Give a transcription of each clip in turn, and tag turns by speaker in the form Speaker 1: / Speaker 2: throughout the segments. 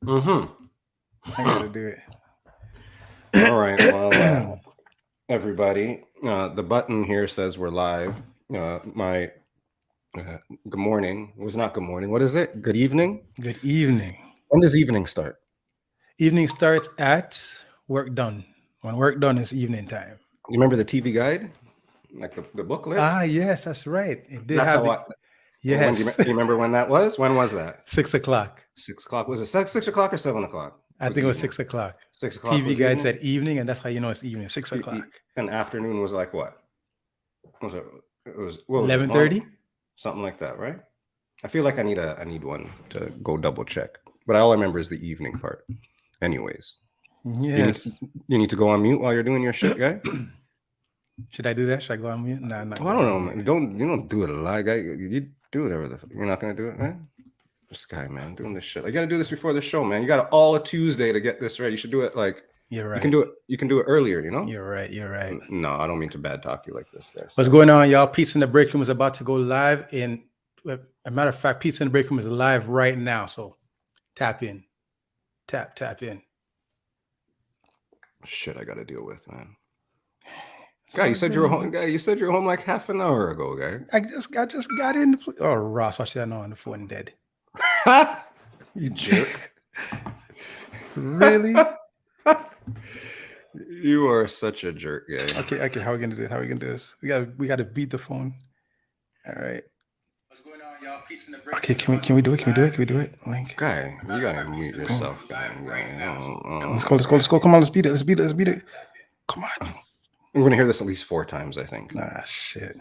Speaker 1: Mm-hmm.
Speaker 2: I gotta do it.
Speaker 1: All right. Well, everybody, the button here says we're live. My good morning was not good morning. What is it? Good evening?
Speaker 2: Good evening.
Speaker 1: When does evening start?
Speaker 2: Evening starts at work done. When work done is evening time.
Speaker 1: You remember the TV guide? Like the booklet?
Speaker 2: Ah, yes, that's right. It did
Speaker 1: That's
Speaker 2: have
Speaker 1: how
Speaker 2: the
Speaker 1: I. When do
Speaker 2: yes.
Speaker 1: you remember when that was? When was that?
Speaker 2: 6:00.
Speaker 1: 6 o'clock. Was it 6 o'clock or 7 o'clock?
Speaker 2: I think it was 6:00.
Speaker 1: 6 o'clock
Speaker 2: TV
Speaker 1: was
Speaker 2: guide
Speaker 1: evening.
Speaker 2: said evening, and that's how you know it's evening. 6:00.
Speaker 1: And afternoon was like what? Was it? It was what was it?
Speaker 2: 11:30.
Speaker 1: Something like that, right? I feel like I need one to go double check. But all I remember is the evening part. Anyways.
Speaker 2: Yes.
Speaker 1: You need to go on mute while you're doing your shit, guy.
Speaker 2: Should I do that? Should I go on mute? Nah,
Speaker 1: I don't know, man. You don't do it a lot, guy. You do whatever you're not gonna do it, man. This guy, man, doing this shit. I gotta do this before the show, man. You got all a Tuesday to get this ready. You should do it like
Speaker 2: you're right.
Speaker 1: You can do it earlier, you know?
Speaker 2: You're right.
Speaker 1: No, I don't mean to bad talk you like this, guys.
Speaker 2: What's going on, y'all? Pizza in the Break Room is about to go live. A matter of fact, Pizza in the Break Room is live right now. So tap in. Tap in.
Speaker 1: Shit, I gotta deal with, man. Guy, you said you were home. Guy, you said you were home like half an hour ago, guy.
Speaker 2: I just got in. Oh, Ross, watch that now on the phone dead.
Speaker 1: You jerk.
Speaker 2: Really?
Speaker 1: You are such a jerk, guy.
Speaker 2: Okay. How are we gonna do this? How are we gonna do this? We gotta beat the phone. All right. What's going on, y'all? Pizza in the Break. Okay, can we do it? Can we do it? Like,
Speaker 1: guy, you gotta mute yourself, guy.
Speaker 2: Let's go. Come on, let's beat it. Come on.
Speaker 1: I'm gonna hear this at least 4 times, I think.
Speaker 2: Ah, shit.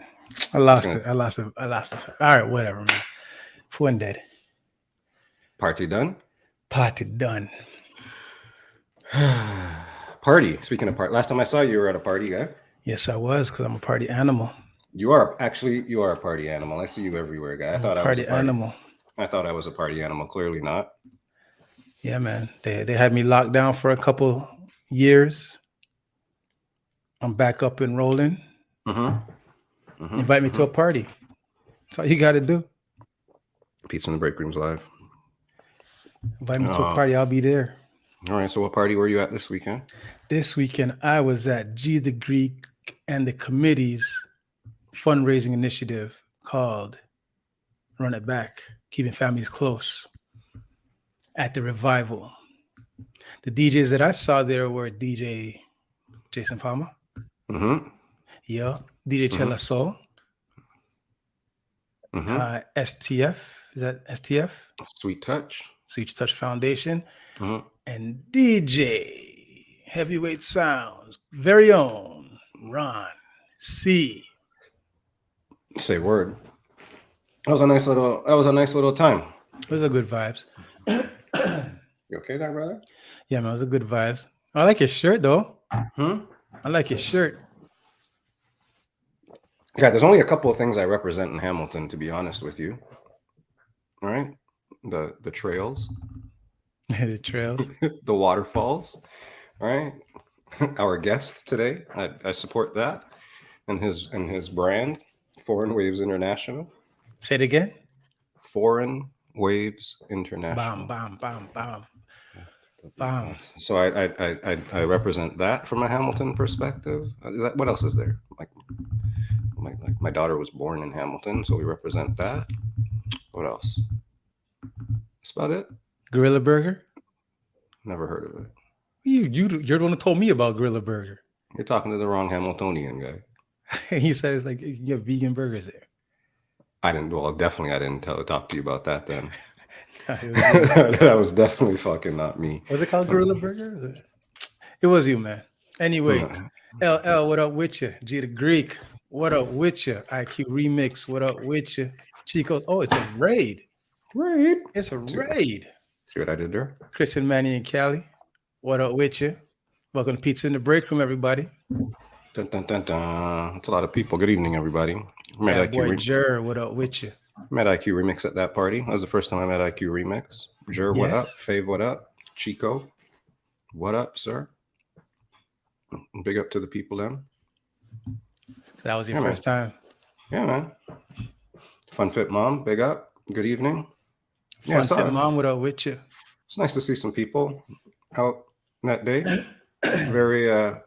Speaker 2: I lost it. All right, whatever, man. Phone dead.
Speaker 1: Party done?
Speaker 2: Party done.
Speaker 1: Party. Speaking of party, last time I saw you were at a party, guy.
Speaker 2: Yes, I was, because I'm a party animal.
Speaker 1: You are a party animal. I see you everywhere, guy. I thought I was a party
Speaker 2: animal.
Speaker 1: I thought I was a party animal. Clearly not.
Speaker 2: Yeah, man. They had me locked down for a couple years. I'm back up and rolling. Invite me to a party. That's all you got to do.
Speaker 1: Pizza in the Break Room's live.
Speaker 2: Invite me to a party. I'll be there.
Speaker 1: All right. So what party were you at this weekend?
Speaker 2: This weekend, I was at G the Greek and the committee's fundraising initiative called Run It Back, Keeping Families Close at the Revival. The DJs that I saw there were DJ Jason Palmer. Yeah. DJ Chella Soul. STF. Is that STF?
Speaker 1: Sweet Touch
Speaker 2: Foundation. And DJ Heavyweight Sounds, very own Ron C.
Speaker 1: Say word. That was a nice little time.
Speaker 2: It was a good vibes.
Speaker 1: You okay there, brother?
Speaker 2: Yeah, man, it was a good vibes. I like your shirt though. I like your shirt.
Speaker 1: Yeah, there's only a couple of things I represent in Hamilton, to be honest with you. All right? The trails.
Speaker 2: The trails.
Speaker 1: The waterfalls. All right? Our guest today. I support that. And his brand, Foreign Waves International.
Speaker 2: Say it again.
Speaker 1: Foreign Waves International.
Speaker 2: Bam.
Speaker 1: So I represent that from a Hamilton perspective. What else is there? Like my daughter was born in Hamilton, so we represent that. What else? That's about it.
Speaker 2: Gorilla Burger?
Speaker 1: Never heard of it.
Speaker 2: You're the one who told me about Gorilla Burger.
Speaker 1: You're talking to the wrong Hamiltonian guy.
Speaker 2: He says like you have vegan burgers there.
Speaker 1: I didn't talk to you about that then. That was definitely fucking not me.
Speaker 2: Was it called Gorilla Burger? It was you, man. Anyways, LL, what up with you? G the Greek, what up with you? IQ Remix, what up with you? Chico, oh, it's a raid. It's a raid.
Speaker 1: See what I did there?
Speaker 2: Christian, Manny, and Callie, what up with you? Welcome to Pizza in the Break Room, everybody.
Speaker 1: Dun, dun, dun, dun. That's a lot of people. Good evening, everybody.
Speaker 2: Boy Jer, what up with you?
Speaker 1: Met IQ Remix at that party. That was the first time I met IQ Remix. Jer, what up? Fave, what up? Chico, what up, sir? Big up to the people then.
Speaker 2: So that was your first time?
Speaker 1: Yeah, man. Fun Fit Mom, big up. Good evening.
Speaker 2: Fun Fit Mom, what up with you?
Speaker 1: It's nice to see some people out that day. Very, it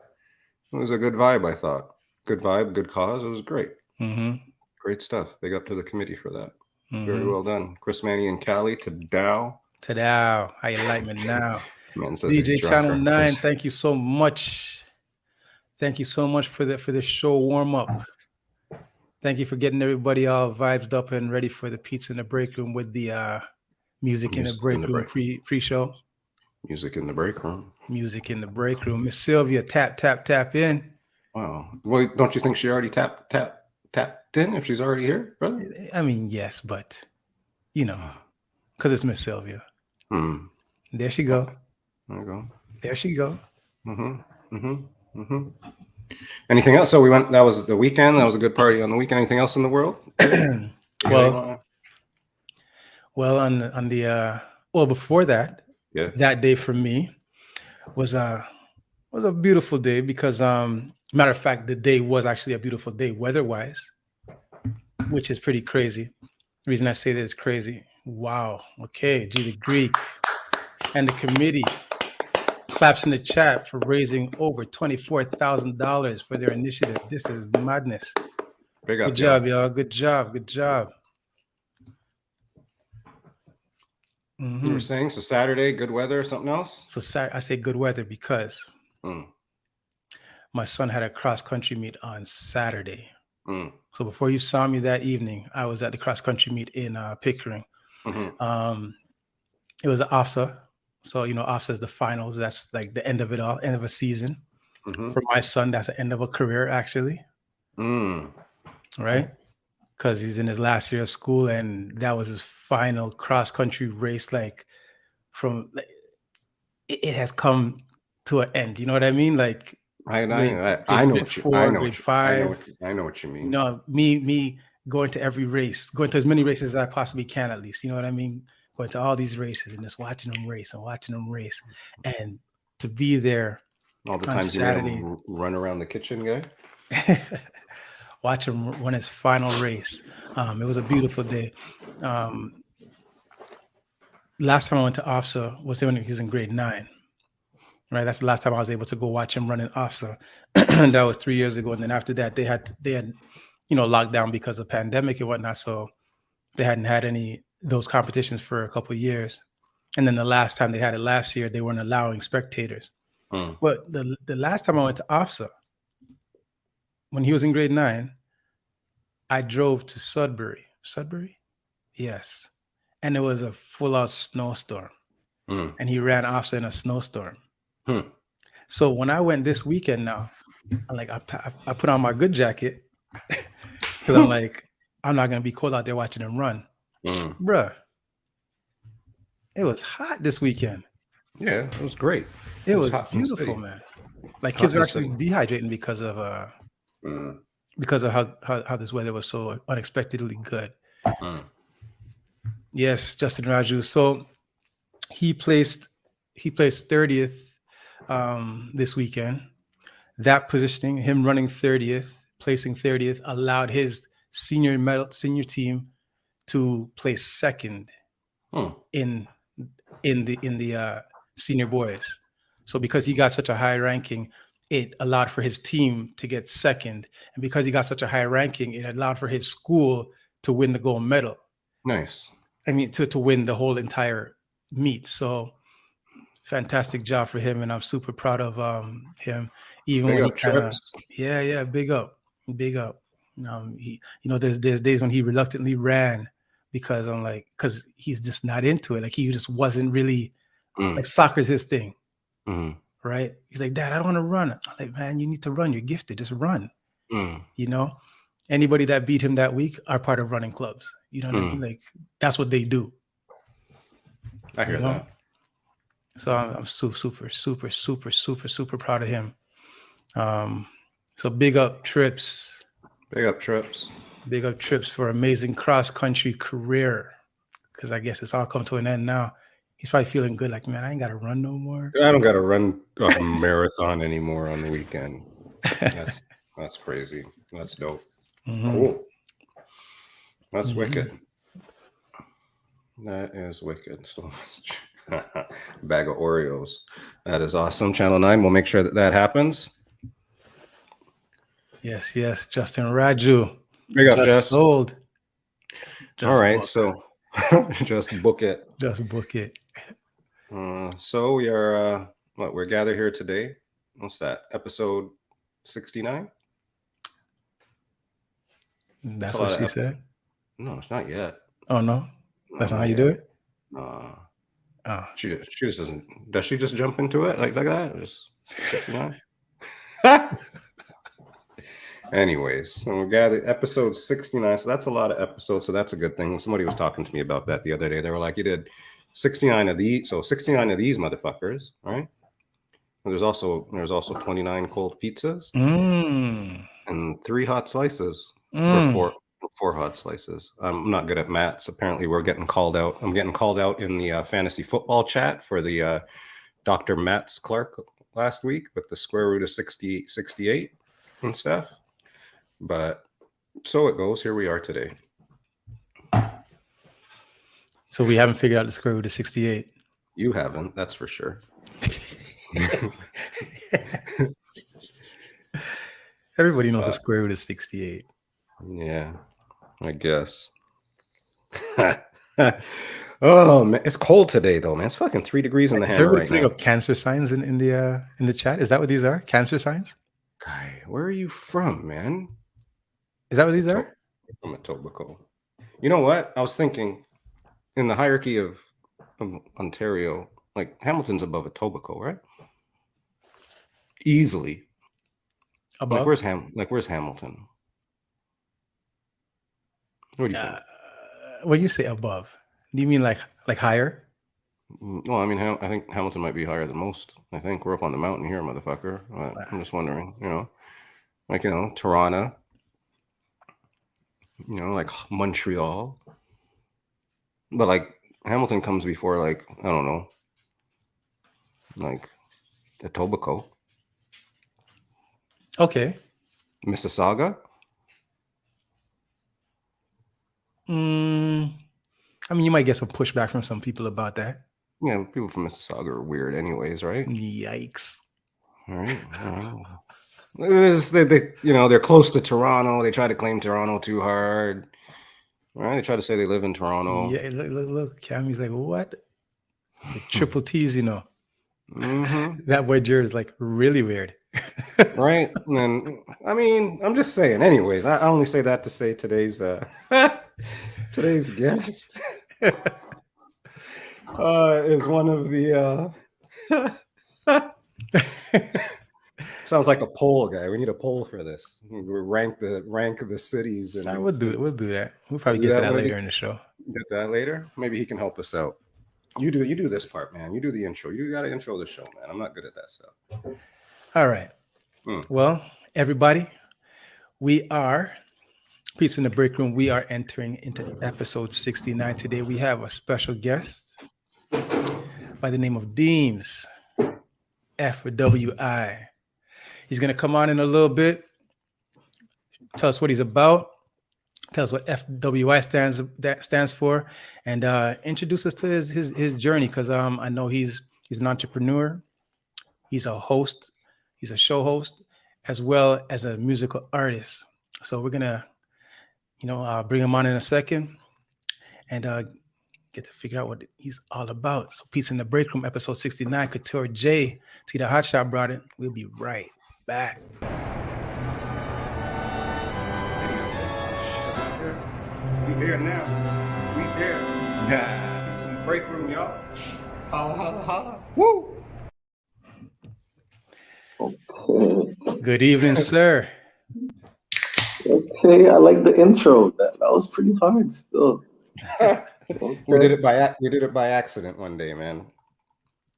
Speaker 1: was a good vibe, I thought. Good vibe, good cause. It was great.
Speaker 2: Mm-hmm.
Speaker 1: Great stuff. Big up to the committee for that. Very
Speaker 2: Mm-hmm.
Speaker 1: well done. Chris Manny and Callie, Tdot.
Speaker 2: Ta-da. How you like me now?
Speaker 1: Man says
Speaker 2: DJ
Speaker 1: he's drunk.
Speaker 2: Channel 9, thank you so much. Thank you so much for the show warm-up. Thank you for getting everybody all vibed up and ready for the pizza in the break room with the music in the break room pre-show.
Speaker 1: Music in the break room.
Speaker 2: Music in the break room. Miss Sylvia, tap in.
Speaker 1: Wow. Well, don't you think she already tapped in if she's already here, brother?
Speaker 2: I mean, yes, but you know, because it's Miss Sylvia. There she go.
Speaker 1: There you go.
Speaker 2: There she go.
Speaker 1: Anything else? So we went. That was the weekend. That was a good party on the weekend. Anything else in the world?
Speaker 2: Well, before that, that day for me was a beautiful day because matter of fact, the day was actually a beautiful day weather-wise, which is pretty crazy. The reason I say that is crazy. Wow. Okay, G the Greek and the committee claps in the chat for raising over $24,000 for their initiative. This is madness.
Speaker 1: Big up,
Speaker 2: good job, y'all. Good job.
Speaker 1: Mm-hmm. You were saying, so Saturday, good weather, something else?
Speaker 2: So I say good weather because my son had a cross-country meet on Saturday. So before you saw me that evening, I was at the cross-country meet in Pickering. It was an OFSA. So, OFSA is the finals. That's like the end of it all, end of a season. For my son, that's the end of a career, actually. Right? Because he's in his last year of school, and that was his final cross-country race. Like, it has come to an end. You know what I mean? Like,
Speaker 1: I know what you mean.
Speaker 2: Me going to every race, going to as many races as I possibly can, at least. You know what I mean? Going to all these races and just watching them race, and to be there
Speaker 1: all the times Saturday, you made him run around the kitchen, guy.
Speaker 2: Watch him run his final race. It was a beautiful day. Last time I went to OFSA was when he was in grade 9. Right, that's the last time I was able to go watch him run in OFSA. That was 3 years ago, and then after that, they had locked down because of pandemic and whatnot. So they hadn't had any those competitions for a couple of years. And then the last time they had it last year, they weren't allowing spectators. But the last time I went to OFSA, when he was in grade 9, I drove to Sudbury. Sudbury? Yes. And it was a full-out snowstorm. And he ran OFSA in a snowstorm. So when I went this weekend now, I put on my good jacket because I'm like, I'm not going to be cold out there watching him run. Bruh, it was hot this weekend.
Speaker 1: Yeah, it was great.
Speaker 2: It was beautiful, man. Like kids were actually dehydrating because of how this weather was so unexpectedly good. Yes, Justin Raju. So he placed 30th this weekend. That positioning, him running 30th, placing 30th, allowed his senior team to place second in the senior boys. So because he got such a high ranking, it allowed for his team to get second, and because he got such a high ranking, it allowed for his school to win the gold medal.
Speaker 1: Nice.
Speaker 2: I mean, to win the whole entire meet. So fantastic job for him, and I'm super proud of him. Even
Speaker 1: big
Speaker 2: when
Speaker 1: he kind of,
Speaker 2: big up. He, there's days when he reluctantly ran because because he's just not into it. Like he just wasn't really like soccer's his thing, right? He's like, Dad, I don't want to run. I'm like, man, you need to run. You're gifted. Just run. Anybody that beat him that week are part of running clubs. You know what I mean? Like that's what they do.
Speaker 1: I hear that.
Speaker 2: So I'm super proud of him. So big up Trips.
Speaker 1: Big up Trips.
Speaker 2: Big up Trips for amazing cross-country career. Because I guess it's all come to an end now. He's probably feeling good. Like, man, I ain't got to run no more.
Speaker 1: I don't got to run a marathon anymore on the weekend. That's crazy. That's dope. Cool. That's wicked. That is wicked. So Bag of Oreos. That is awesome. Channel 9, we'll make sure that that happens.
Speaker 2: Yes, yes. Justin Raju.
Speaker 1: Big up,
Speaker 2: Just
Speaker 1: Jess.
Speaker 2: sold.
Speaker 1: All
Speaker 2: Just
Speaker 1: right,
Speaker 2: book.
Speaker 1: so just book it.
Speaker 2: Just book it.
Speaker 1: So we are, we're gathered here today. What's that? Episode 69?
Speaker 2: That's what she said?
Speaker 1: No, it's not yet.
Speaker 2: Oh, no? That's not how you
Speaker 1: yet.
Speaker 2: do it?
Speaker 1: Oh. She just doesn't. Does she just jump into it like that? Just 69. Anyways, so we're gathered episode 69. So that's a lot of episodes. So that's a good thing. Somebody was talking to me about that the other day. They were like, "You did 69 of these, so 69 of these motherfuckers, all right?" And there's also 29 cold pizzas and 3 hot slices or 4 hot slices. I'm not good at maths. Apparently, we're getting called out. I'm getting called out in the fantasy football chat for the Dr. Matt's Clark last week with the square root of 68 and stuff. But so it goes. Here we are today.
Speaker 2: So we haven't figured out the square root of 68.
Speaker 1: You haven't, that's for sure.
Speaker 2: Everybody knows the square root of 68.
Speaker 1: Yeah, I guess. Oh man, it's cold today though, man. It's fucking 3 degrees in the hammer right
Speaker 2: putting
Speaker 1: now.
Speaker 2: up cancer signs in the chat? Is that what these are? Cancer signs?
Speaker 1: Guy, where are you from, man?
Speaker 2: Is that what these are?
Speaker 1: From Etobicoke. You know what? I was thinking in the hierarchy of Ontario, like Hamilton's above Etobicoke, right? Easily.
Speaker 2: Above?
Speaker 1: Like where's Hamilton? What do you think?
Speaker 2: When you say above, do you mean like higher?
Speaker 1: Well, I mean, I think Hamilton might be higher than most. I think we're up on the mountain here, motherfucker. I'm just wondering, Toronto, like Montreal. But like Hamilton comes before, like, I don't know, like Etobicoke.
Speaker 2: Okay.
Speaker 1: Mississauga.
Speaker 2: I mean, you might get some pushback from some people about that.
Speaker 1: Yeah, people from Mississauga are weird anyways, right?
Speaker 2: Yikes.
Speaker 1: All right. They're close to Toronto. They try to claim Toronto too hard. All right. They try to say they live in Toronto.
Speaker 2: Yeah, look. Cammy's like, what? The triple T's,
Speaker 1: Mm-hmm.
Speaker 2: That boy Jared is like really weird.
Speaker 1: Right. And then, I mean, I'm just saying. Anyways, I only say that to say today's guest is one of the sounds like a poll guy. We need a poll for this. We rank the cities, and
Speaker 2: we'll do that. We'll probably get to that later in the show.
Speaker 1: Get that later. Maybe he can help us out. You do this part, man. You do the intro. You got to intro the show, man. I'm not good at that stuff.
Speaker 2: All right. Well, everybody, we are Pizza in the Break Room. We are entering into episode 69 today. We have a special guest by the name of Deemz, FWI. He's going to come on in a little bit, tell us what he's about, tell us what FWI stands for, and introduce us to his journey, because I know he's an entrepreneur, he's a host, he's a show host, as well as a musical artist. So we're going to bring him on in a second and get to figure out what he's all about. So Pizza in the Break Room, episode 69, Couture J, Tdot Hotshot brought it. We'll be right back.
Speaker 1: We here now. We here. Yeah. Pizza in the Break Room, y'all. Holla, holla, holla. Woo!
Speaker 3: Okay.
Speaker 1: Good evening, sir.
Speaker 3: Okay, I like the intro. That was pretty hard still.
Speaker 1: Okay. We did it by accident one day, man.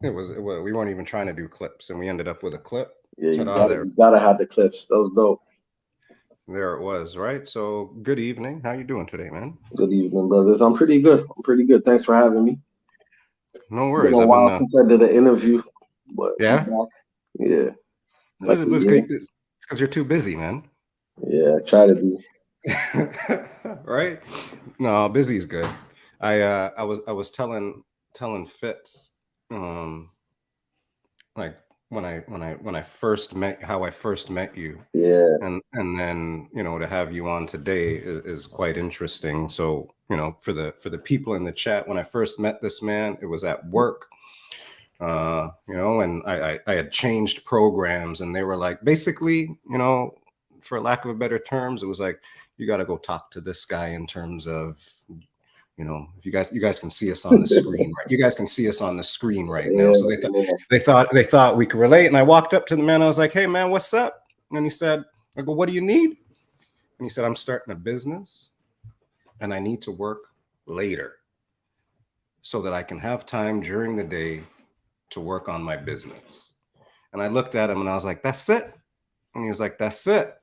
Speaker 1: It was we weren't even trying to do clips, and we ended up with a clip.
Speaker 3: Yeah, you gotta have the clips. That was dope.
Speaker 1: There it was, right? So good evening. How you doing today, man?
Speaker 3: Good evening, brothers. I'm pretty good.
Speaker 1: Thanks for having me. No worries.
Speaker 3: It's been a while since I did an interview, but
Speaker 1: yeah.
Speaker 3: Yeah.
Speaker 1: It's because you're too busy, man.
Speaker 3: Yeah, I try to be.
Speaker 1: Right? No, busy's good. I was telling Fitz like when I first met how I first met you,
Speaker 3: Yeah.
Speaker 1: and then to have you on today is quite interesting. So for the people in the chat, when I first met this man, it was at work. And I had changed programs, and they were like, basically, for lack of a better terms, it was like, you got to go talk to this guy in terms of, if you guys can see us on the screen, right? You guys can see us on the screen right now. So they thought we could relate. And I walked up to the man. I was like, hey man, what's up? And he said, I go, what do you need? And he said, I'm starting a business and I need to work later so that I can have time during the day to work on my business. And I looked at him and I was like, that's it. And he was like, that's it.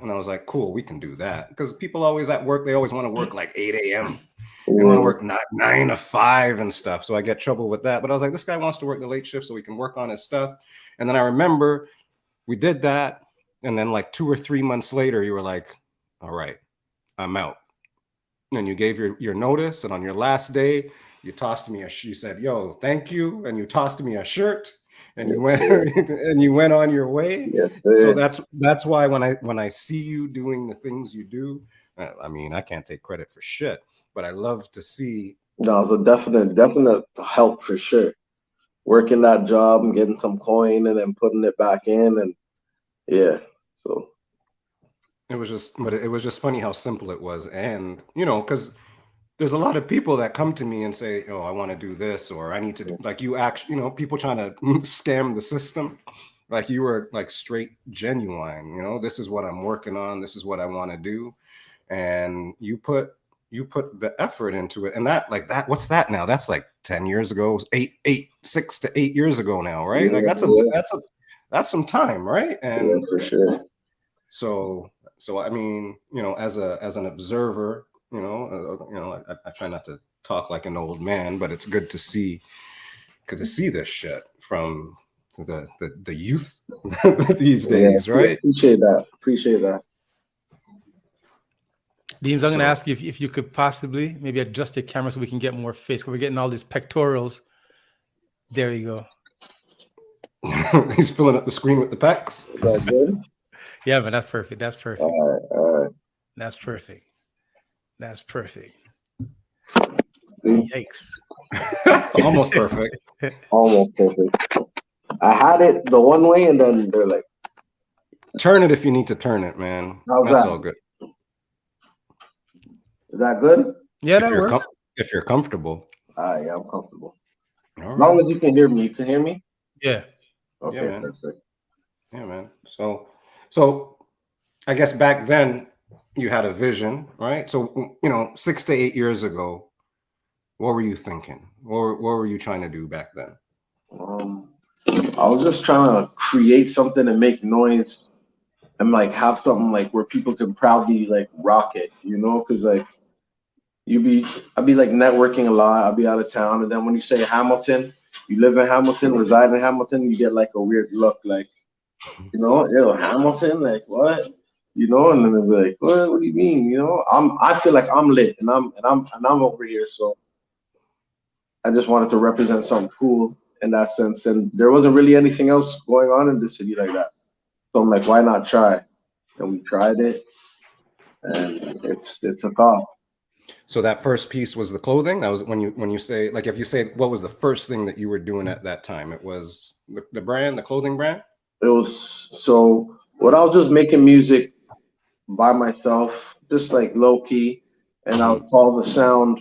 Speaker 1: And I was like, cool, we can do that. Because people always at work, they always want to work like 8 a.m. They want to work 9 to 5 and stuff. So I get trouble with that. But I was like, this guy wants to work the late shift so we can work on his stuff. And then I remember we did that. And then like 2 or 3 months later, you were like, all right, I'm out. And you gave your notice. And on your last day, you tossed me you said, yo, thank you. And you tossed me a shirt. And you went and you went on your way.
Speaker 3: Yes,
Speaker 1: so that's why when I see you doing the things you do, I mean, I can't take credit for shit, but I love to see.
Speaker 3: No, it's a definite help for sure. Working that job and getting some coin and then putting it back in, and yeah. So
Speaker 1: it was just funny how simple it was, and because there's a lot of people that come to me and say, oh, I want to do this, or I need to do, like you actually, people trying to scam the system. Like you were like straight genuine, this is what I'm working on. This is what I want to do. And you put the effort into it. And that, what's that now? That's like 10 years ago, 6 to 8 years ago now, right? Like that's some time, right? And
Speaker 3: yeah, for sure.
Speaker 1: So I mean, as an observer, I try not to talk like an old man, but it's good to see this shit from the youth these days, right?
Speaker 3: Appreciate that.
Speaker 2: Deemz, I'm going to ask you if you could possibly maybe adjust your camera so we can get more face, because we're getting all these pectorals. There you
Speaker 1: go. He's filling up the screen with the pecs.
Speaker 3: Is that good?
Speaker 2: Yeah, but that's perfect. That's perfect.
Speaker 3: All right.
Speaker 2: That's perfect. That's perfect.
Speaker 3: See?
Speaker 2: Yikes.
Speaker 1: Almost perfect.
Speaker 3: Almost perfect. I had it the one way, and then they're like,
Speaker 1: turn it if you need to turn it, man. That's all good.
Speaker 3: Is that good?
Speaker 2: Yeah, that works.
Speaker 1: If you're comfortable.
Speaker 3: Yeah, I'm comfortable.
Speaker 1: All
Speaker 3: as long as you can hear me. You can hear me?
Speaker 2: Yeah.
Speaker 3: Okay,
Speaker 1: yeah, man.
Speaker 3: perfect.
Speaker 1: Yeah, man. So I guess back then you had a vision, right? So 6 to 8 years ago, what were you thinking? What were you trying to do back then?
Speaker 3: I was just trying to create something and make noise and like have something like where people can proudly like rock it, because like I'd be like networking a lot. I'd be out of town, and then when you say Hamilton, you live in Hamilton, reside in Hamilton, you get like a weird look, like, Hamilton, like what? And then they'll be like, what do you mean? I feel like I'm lit and I'm over here. So I just wanted to represent something cool in that sense. And there wasn't really anything else going on in the city like that. So I'm like, why not try? And we tried it, and it took off.
Speaker 1: So that first piece was the clothing. That was when you say, like, if you say, what was the first thing that you were doing at that time? It was the brand, the clothing brand?
Speaker 3: It was, so what I was just making music by myself, just like low key, and I would call the sound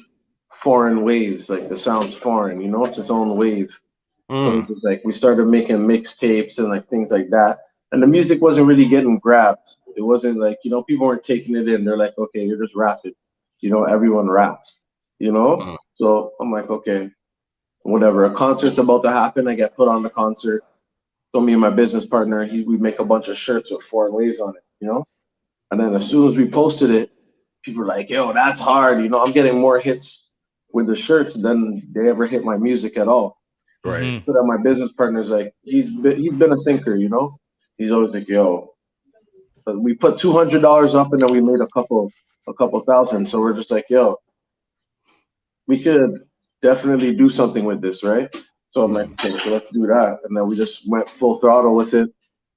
Speaker 3: foreign waves, like the sound's foreign, it's its own wave. So it was like we started making mixtapes and like things like that. And the music wasn't really getting grabbed. It wasn't like, people weren't taking it in. They're like, okay, you're just rapping. Everyone raps, So I'm like, okay, whatever. A concert's about to happen. I get put on the concert. So me and my business partner, we make a bunch of shirts with foreign waves on it, And then as soon as we posted it, people were like, yo, that's hard. I'm getting more hits with the shirts than they ever hit my music at all.
Speaker 1: Right.
Speaker 3: So that my business partner's like, he's been a thinker, He's always like, yo, but we put $200 up and then we made a couple thousand. So we're just like, yo, we could definitely do something with this, right? So I'm like, okay, so let's do that. And then we just went full throttle with it.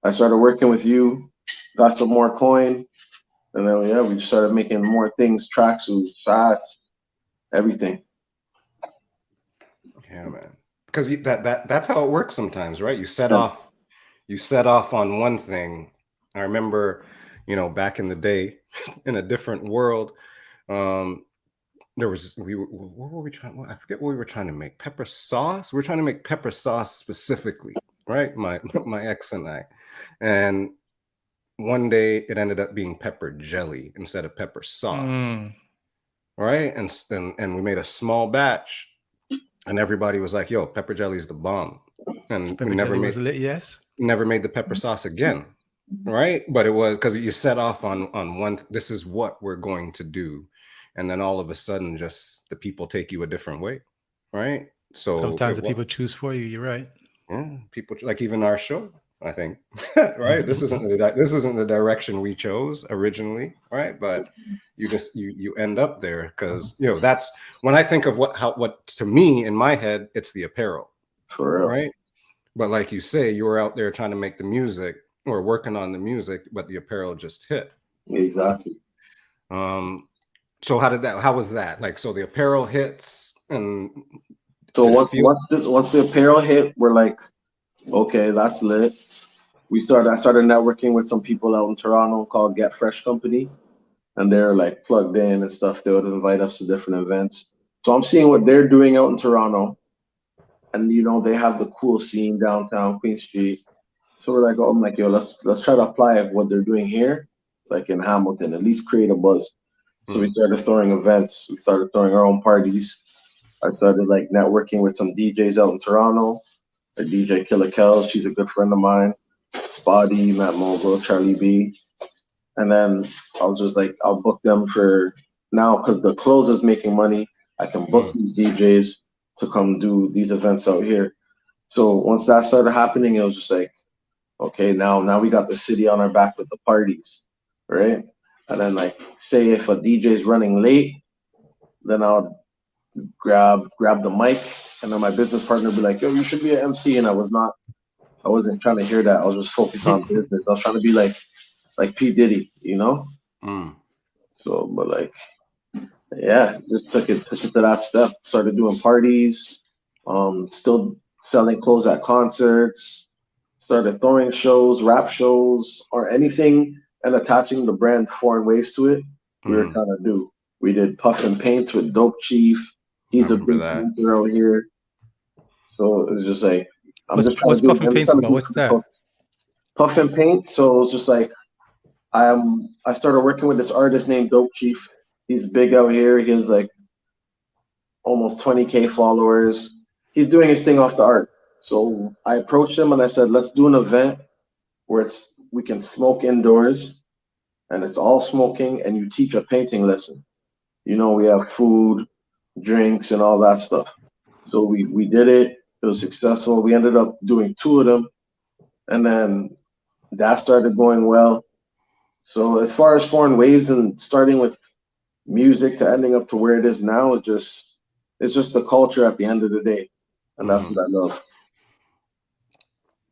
Speaker 3: I started working with you, got some more coin, and then yeah, we just started making more things, tracksuits, shots, everything.
Speaker 1: Yeah, man. Because that's how it works sometimes, right? You set
Speaker 3: Yeah.
Speaker 1: off on one thing. I remember, back in the day, in a different world, there was what were we trying? I forget what we were trying to make. Pepper sauce. We were trying to make pepper sauce specifically, right? My ex and I, and one day it ended up being pepper jelly instead of pepper sauce, right? And we made a small batch, and everybody was like, "Yo, pepper jelly is the bomb," and
Speaker 2: Pepper
Speaker 1: we never
Speaker 2: jelly
Speaker 1: made
Speaker 2: was lit, yes.
Speaker 1: the pepper sauce again, right? But it was because you set off on one. This is what we're going to do, and then all of a sudden, just the people take you a different way, right? So
Speaker 2: Sometimes the people choose for you. You're right.
Speaker 1: yeah, people like even our show, I think, right? This isn't the direction we chose originally, right? But you end up there because that's when I think of what to me in my head, it's the apparel,
Speaker 3: For real.
Speaker 1: right? But like you say, you were out there trying to make the music or working on the music, but the apparel just hit.
Speaker 3: Exactly.
Speaker 1: So how was that? Like, so the apparel hits, and
Speaker 3: so once the apparel hit, we're like, okay, that's lit. I started networking with some people out in Toronto called Get Fresh Company, and they're like plugged in and stuff. They would invite us to different events. So I'm seeing what they're doing out in Toronto, and they have the cool scene downtown Queen Street. So we're like, I'm like, yo, let's try to apply what they're doing here, like in Hamilton, at least create a buzz. So we started throwing events. We started throwing our own parties. I started like networking with some DJs out in Toronto. A DJ Killer Kells, she's a good friend of mine. Spotty, Matt Mogul, Charlie B. And then I was just like, I'll book them for now because the clothes is making money. I can book these DJs to come do these events out here. So once that started happening, it was just like, okay, now we got the city on our back with the parties, right? And then like, say if a DJ is running late, then I'll grab the mic, and then my business partner would be like, yo, you should be an MC. And I wasn't trying to hear that. I was just focused on business. I was trying to be like P. Diddy, So, but like, yeah, just took it to that step. Started doing parties, still selling clothes at concerts, started throwing shows, rap shows, or anything, and attaching the brand Foreign Waves to it. We were trying to do. We did Puff and Paints with Dope Chief. He's a big dancer out here. So it was just like,
Speaker 2: what's Puff and Paint about? What's that?
Speaker 3: Puff and Paint. So it's just like, I started working with this artist named Dope Chief. He's big out here. He has like almost 20K followers. He's doing his thing off the art. So I approached him and I said, let's do an event where we can smoke indoors, and it's all smoking, and you teach a painting lesson. We have food, drinks, and all that stuff. So we did it. It was successful. We ended up doing 2 of them, and then that started going well. So as far as Foreign Waves and starting with music to ending up to where it is now, it's just the culture at the end of the day, and that's what I love.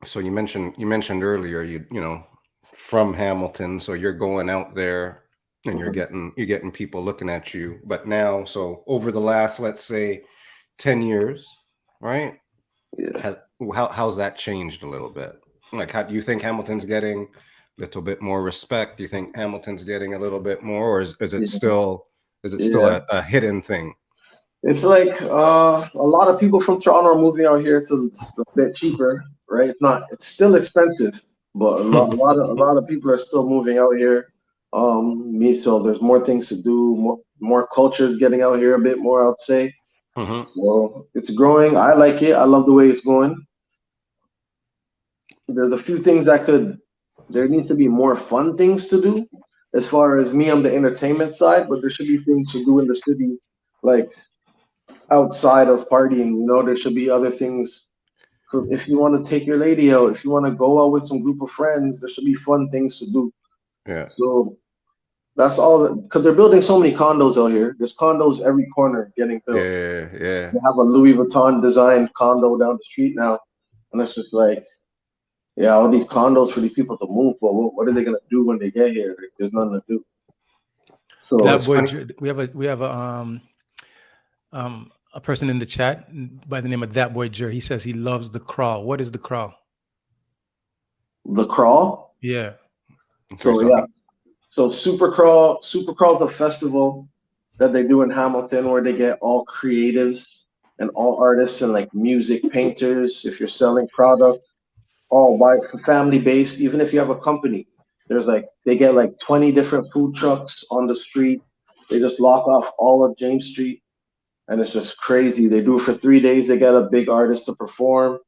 Speaker 1: So you mentioned earlier, from Hamilton, so you're going out there and you're getting people looking at you. But now, so over the last, let's say, 10 years, right?
Speaker 3: Yeah.
Speaker 1: How's that changed a little bit? Like, how do you think Hamilton's getting a little bit more respect? Do you think Hamilton's getting a little bit more, or is it still a hidden thing?
Speaker 3: It's like a lot of people from Toronto are moving out here to it's a bit cheaper, right? It's still expensive, but a lot of people are still moving out here. So there's more things to do, more culture getting out here a bit more, I'd say. Well, it's growing. I like it. I love the way it's going. There's a few things there needs to be more fun things to do. As far as me, I'm the entertainment side, but there should be things to do in the city, like outside of partying. There should be other things. If you want to take your lady out, if you want to go out with some group of friends, there should be fun things to do.
Speaker 1: Yeah.
Speaker 3: So That's all. Because they're building so many condos out here. There's condos every corner getting built.
Speaker 1: Yeah, yeah.
Speaker 3: They have a Louis Vuitton designed condo down the street now, and it's just like, yeah, all these condos for these people to move. But what are they gonna do when they get here? There's nothing to do. So
Speaker 2: That
Speaker 3: it's
Speaker 2: boy,
Speaker 3: funny.
Speaker 2: we have a person in the chat by the name of That Boy Jer. He says he loves the crawl. What is the crawl?
Speaker 3: The crawl.
Speaker 2: Yeah.
Speaker 3: So yeah. So Supercrawl is a festival that they do in Hamilton where they get all creatives and all artists and like music painters. If you're selling product, all by family based. Even if you have a company, there's like they get like 20 different food trucks on the street. They just lock off all of James Street, and it's just crazy. They do it for 3 days. They get a big artist to perform,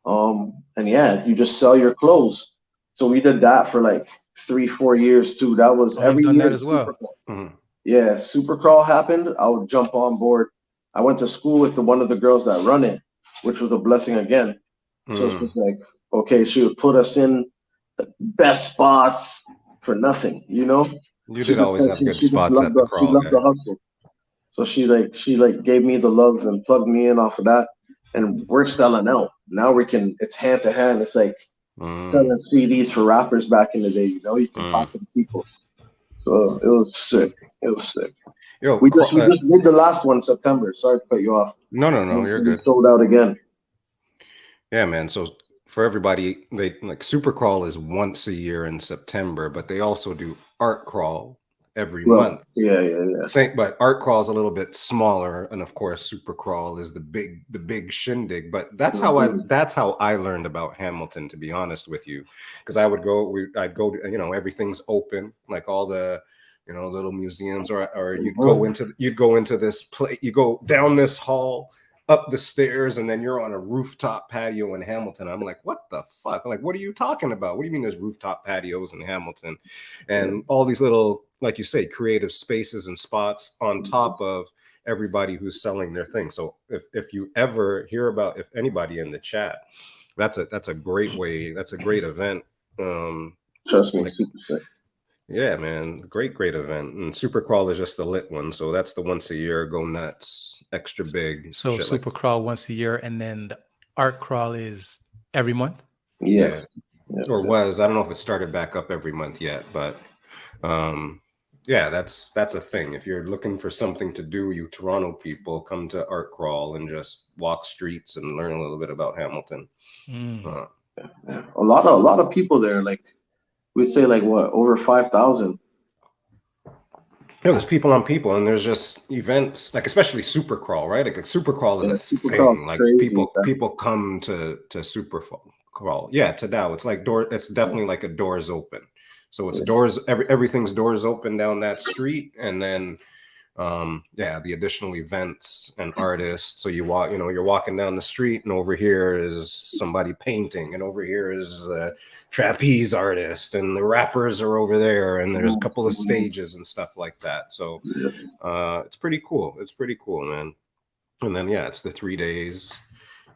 Speaker 3: and yeah, you just sell your clothes. So we did that for like 3-4 years too. That was
Speaker 2: Oh, you've
Speaker 3: every
Speaker 2: done
Speaker 3: year.
Speaker 2: that as well.
Speaker 1: Mhm.
Speaker 3: Yeah, Supercrawl happened. I would jump on board. I went to school with one of the girls that run it, which was a blessing again. So it's just like, okay, she would put us in the best spots for nothing, you know?
Speaker 1: You did always have good spots at the
Speaker 3: She
Speaker 1: crawl,
Speaker 3: loved
Speaker 1: guy.
Speaker 3: the hustle. So she gave me the love and plugged me in off of that. And we're selling out. Now it's hand to hand. It's like selling CDs for rappers back in the day, you know? You can talk to the people. So it was sick. It was sick.
Speaker 1: Yo,
Speaker 3: We just did the last one in September. Sorry to cut you off.
Speaker 1: No, you're good.
Speaker 3: Sold out again.
Speaker 1: Yeah, man. So for everybody, they like Supercrawl is once a year in September, but they also do Art Crawl every month.
Speaker 3: Yeah.
Speaker 1: Same, but Art Crawl is a little bit smaller, and of course, Supercrawl is the big shindig. But that's how I learned about Hamilton, to be honest with you, because I'd go, you know, everything's open, like all the, you know, little museums, or you'd go into this place, you go down this hall, up the stairs, and then you're on a rooftop patio in Hamilton. I'm like, what the fuck? Like, what are you talking about? What do you mean there's rooftop patios in Hamilton? And all these little, like you say, creative spaces and spots on top of everybody who's selling their thing. So if you ever hear about, if anybody in the chat, that's a great way. That's a great event.
Speaker 3: Trust me, super sick.
Speaker 1: Yeah, man, great event. And Supercrawl is just the lit one, so that's the once a year, go nuts, extra big.
Speaker 2: So Supercrawl once a year, and then the Art Crawl is every month.
Speaker 1: Yeah. Or was, I don't know if it started back up every month yet, but yeah, that's a thing. If you're looking for something to do, you Toronto people, come to Art Crawl and just walk streets and learn a little bit about Hamilton.
Speaker 3: A lot of people there, like we'd say like what, over 5,000.
Speaker 1: Yeah, there's people on people, and there's just events, like especially Supercrawl, right? Like Supercrawl is a thing. Like crazy, people come to Supercrawl. Yeah, Tdot. It's like it's definitely like a doors open. So it's doors. Everything's doors open down that street, and then the additional events and artists. So you walk, you know, you're walking down the street, and over here is somebody painting, and over here is a trapeze artist, and the rappers are over there, and there's a couple of stages and stuff like that. So it's pretty cool. It's pretty cool, man. And then it's the 3 days.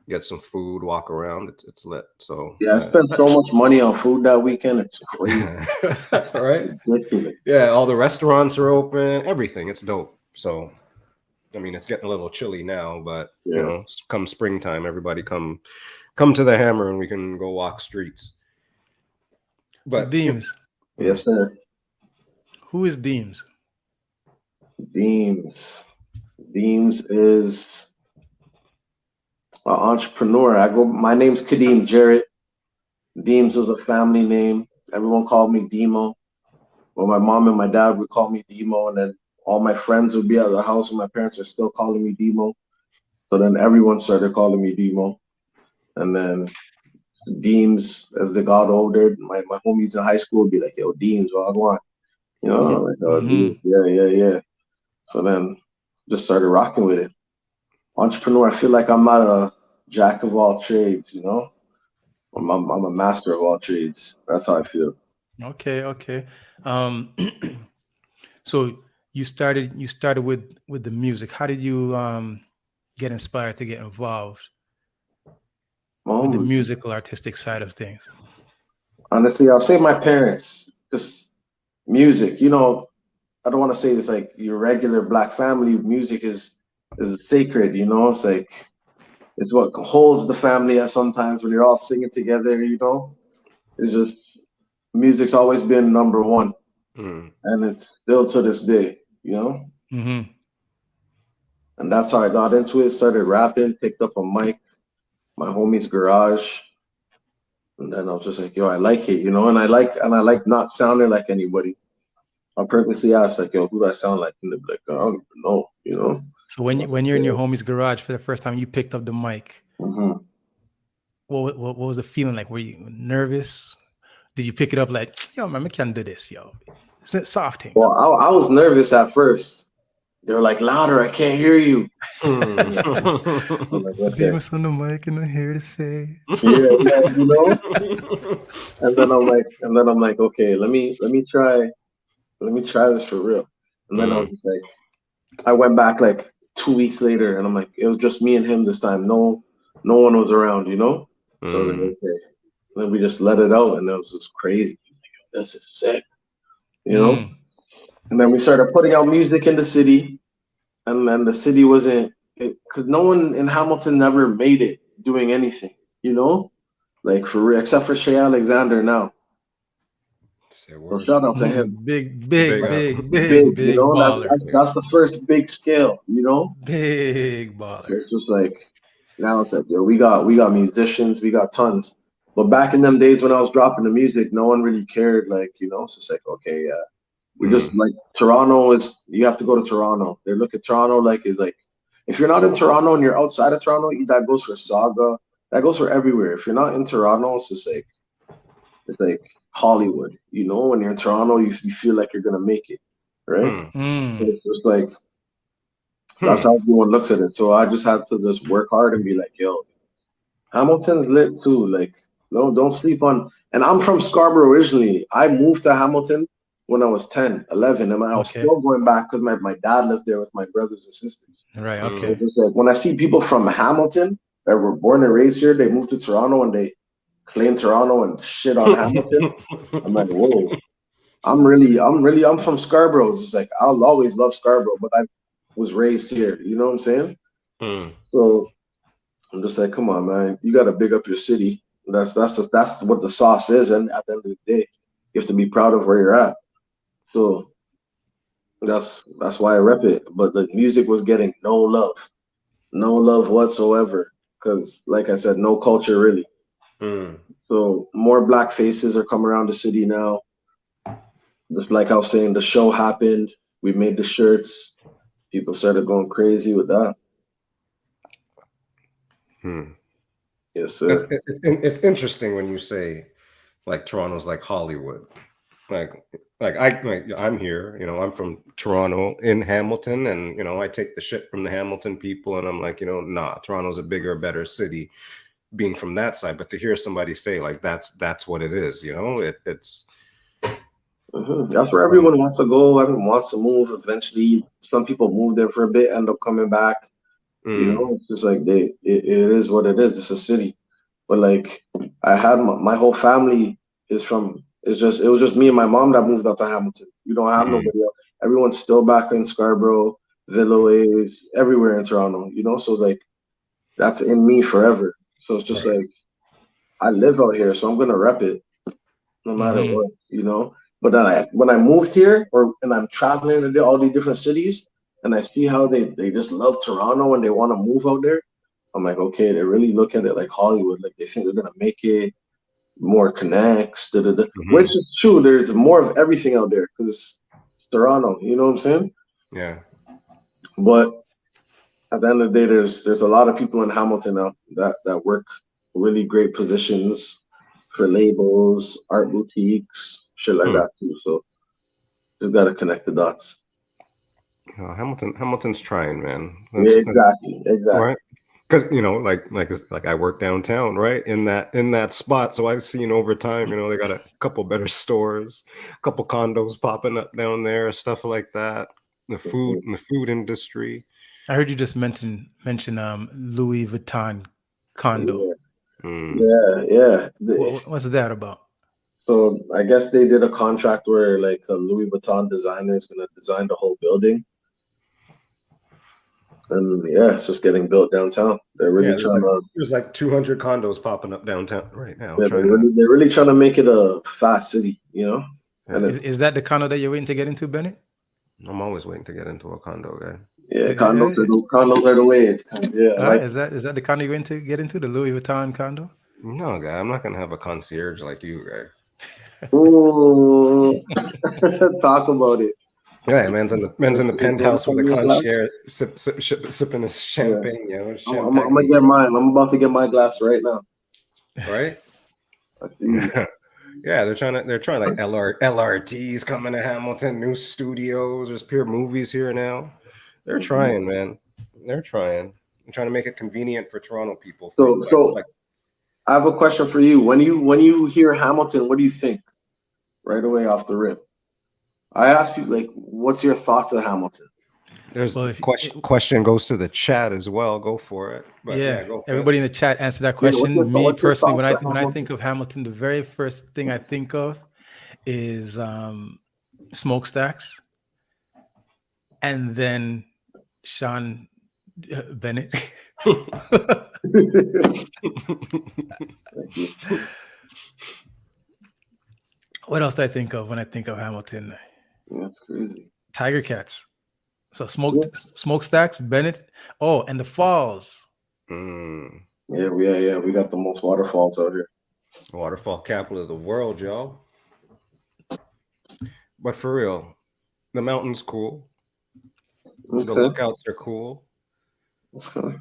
Speaker 1: Get some food, walk around. It's lit. So
Speaker 3: I spent so much money on food that weekend. It's crazy,
Speaker 1: right? Yeah, all the restaurants are open. Everything. It's dope. So, I mean, it's getting a little chilly now, but you know, come springtime, everybody come to the Hammer, and we can go walk streets. But
Speaker 2: Deemz.
Speaker 3: Yes, sir.
Speaker 2: Who is Deemz?
Speaker 3: Deemz is an entrepreneur. My name's Kadeem Jarrett. Deemz was a family name. Everyone called me Demo. Well, my mom and my dad would call me Demo, and then all my friends would be at the house, and my parents are still calling me Demo. So then everyone started calling me Demo. And then Deemz, as they got older, my homies in high school would be like, yo, Deemz, what I want. You know, like, oh, Deemz, yeah. So then just started rocking with it. Entrepreneur, I feel like I'm not a jack of all trades, you know? I'm a master of all trades. That's how I feel.
Speaker 2: Okay. So you started with the music. How did you get inspired to get involved with the musical artistic side of things?
Speaker 3: Honestly, I'll say my parents, because music, you know, I don't want to say it's like your regular black family music is sacred, you know. It's like it's what holds the family at sometimes when you're all singing together, you know. It's just music's always been number one,
Speaker 1: Mm.
Speaker 3: and it's still to this day, you know.
Speaker 2: Mm-hmm.
Speaker 3: And that's how I got into it. Started rapping, picked up a mic, my homie's garage, and then I was just like, yo, I like it, you know. And I like not sounding like anybody. I purposely asked, like, yo, who do I sound like? And they'd be like, I don't even know, you know.
Speaker 2: So when you're in your homie's garage for the first time, you picked up the mic.
Speaker 3: Mm-hmm.
Speaker 2: What was the feeling like? Were you nervous? Did you pick it up like, yo, man, I can do this, yo? Soft things.
Speaker 3: Well, I was nervous at first. They were like, louder, I can't hear you. I'm like, okay.
Speaker 2: Deemz on the mic and I'm here to say.
Speaker 3: Yeah, you know. And then I'm like, okay, let me try this for real. And then I was just like, I went back like 2 weeks later, and I'm like, it was just me and him this time. No one was around, you know. So I was like, okay. And then we just let it out, and it was just crazy. This is sick, you know. And then we started putting out music in the city, and then the city wasn't, because no one in Hamilton never made it doing anything, you know, like for real, except for Shea Alexander now. So shout out to him.
Speaker 2: Big,
Speaker 3: you know,
Speaker 2: baller.
Speaker 3: that's the first big scale, you know.
Speaker 2: Big baller.
Speaker 3: It's just like now it's like, yo, we got musicians, we got tons. But back in them days when I was dropping the music, no one really cared, like, you know. So it's like, okay, yeah. We just like Toronto is, you have to go to Toronto. They look at Toronto like it's like, if you're not in Toronto and you're outside of Toronto, that goes for Saga, that goes for everywhere. If you're not in Toronto, it's just like, it's like Hollywood, you know. When you're in Toronto, you feel like you're gonna make it, right? So it's just like that's how everyone looks at it. So I just have to just work hard and be like, yo, Hamilton's lit too. Like, don't sleep on. And I'm from Scarborough originally. I moved to Hamilton when I was 10, 11, and I was still going back because my dad lived there with my brothers and sisters.
Speaker 2: Right. Okay.
Speaker 3: So it's like when I see people from Hamilton that were born and raised here, they moved to Toronto and they claim Toronto and shit on Hamilton. I'm like, whoa. I'm from Scarborough. It's just like I'll always love Scarborough, but I was raised here. You know what I'm saying? So I'm just like, come on, man. You gotta big up your city. That's what the sauce is, and at the end of the day, you have to be proud of where you're at. So that's why I rep it. But the music was getting no love whatsoever. Because, like I said, no culture really. So more black faces are coming around the city now. Just like I was saying, the show happened. We made the shirts. People started going crazy with that. Yes, sir.
Speaker 1: It's interesting when you say like Toronto's like Hollywood. I'm here, you know, I'm from Toronto in Hamilton, and you know, I take the shit from the Hamilton people, and I'm like, you know, nah, Toronto's a bigger, better city, being from that side. But to hear somebody say like that's what it is, you know, it's
Speaker 3: that's where everyone wants to go. Everyone wants to move. Eventually, some people move there for a bit, end up coming back. You know, it's just like it is what it is. It's a city. But like I had my whole family is from. It was just me and my mom that moved out to Hamilton. We don't have nobody else. Everyone's still back in Scarborough, Villeways, everywhere in Toronto. You know, so like that's in me forever. So it's just like I live out here, so I'm gonna rep it, no matter what. You know. But then when I moved here, and I'm traveling to all these different cities, and I see how they just love Toronto and they want to move out there, I'm like, okay, they really look at it like Hollywood. Like they think they're gonna make it, more connects, which is true. There's more of everything out there because it's Toronto. You know what I'm saying?
Speaker 1: Yeah.
Speaker 3: But at the end of the day, there's a lot of people in Hamilton now that work really great positions for labels, art boutiques, shit like that too. So just gotta connect the dots.
Speaker 1: Hamilton's trying, man.
Speaker 3: Yeah, exactly.
Speaker 1: Right? Because you know, like I work downtown, right? In that spot. So I've seen over time, you know, they got a couple better stores, a couple condos popping up down there, stuff like that. The food industry.
Speaker 2: I heard you just mention Louis Vuitton condo.
Speaker 3: Yeah.
Speaker 2: What's that about?
Speaker 3: So I guess they did a contract where like a Louis Vuitton designer is gonna design the whole building, and yeah, it's just getting built downtown. They're really trying to.
Speaker 1: There's like 200 condos popping up downtown right now.
Speaker 3: Yeah, they're really trying to make it a fast city, you know.
Speaker 1: Yeah.
Speaker 3: And
Speaker 2: Is that the condo that you're waiting to get into, Bennett?
Speaker 1: I'm always waiting to get into a condo, guy.
Speaker 3: yeah, condos are the way. It's kind of, yeah,
Speaker 2: Is that the condo you're going to get into, the Louis Vuitton condo?
Speaker 1: No, guy, I'm not gonna have a concierge like you, guy.
Speaker 3: Ooh, talk about it.
Speaker 1: Yeah, man's in the penthouse with a concierge, sipping his champagne, you know.
Speaker 3: I'm gonna get mine. I'm about to get my glass right now.
Speaker 1: Right? Yeah, they're trying like LRTs coming to Hamilton, new studios. There's pure movies here now. They're trying, man. They're trying. I'm trying to make it convenient for Toronto people.
Speaker 3: So I have a question for you. When you hear Hamilton, what do you think? Right away off the rip. I asked you, like, what's your thoughts of Hamilton?
Speaker 1: There's question goes to the chat as well. Go for it. But
Speaker 2: go for everybody in the chat answer that question. Me personally, when I think of Hamilton, the very first thing I think of is smokestacks, and then Sean Bennett. What else do I think of when I think of Hamilton?
Speaker 3: That's crazy.
Speaker 2: Tiger Cats. So smokestacks, Bennett. Oh, and the falls.
Speaker 3: Yeah. We got the most waterfalls out here.
Speaker 1: Waterfall capital of the world, y'all. But for real, the mountain's cool. Okay. The lookouts are cool.
Speaker 3: Okay.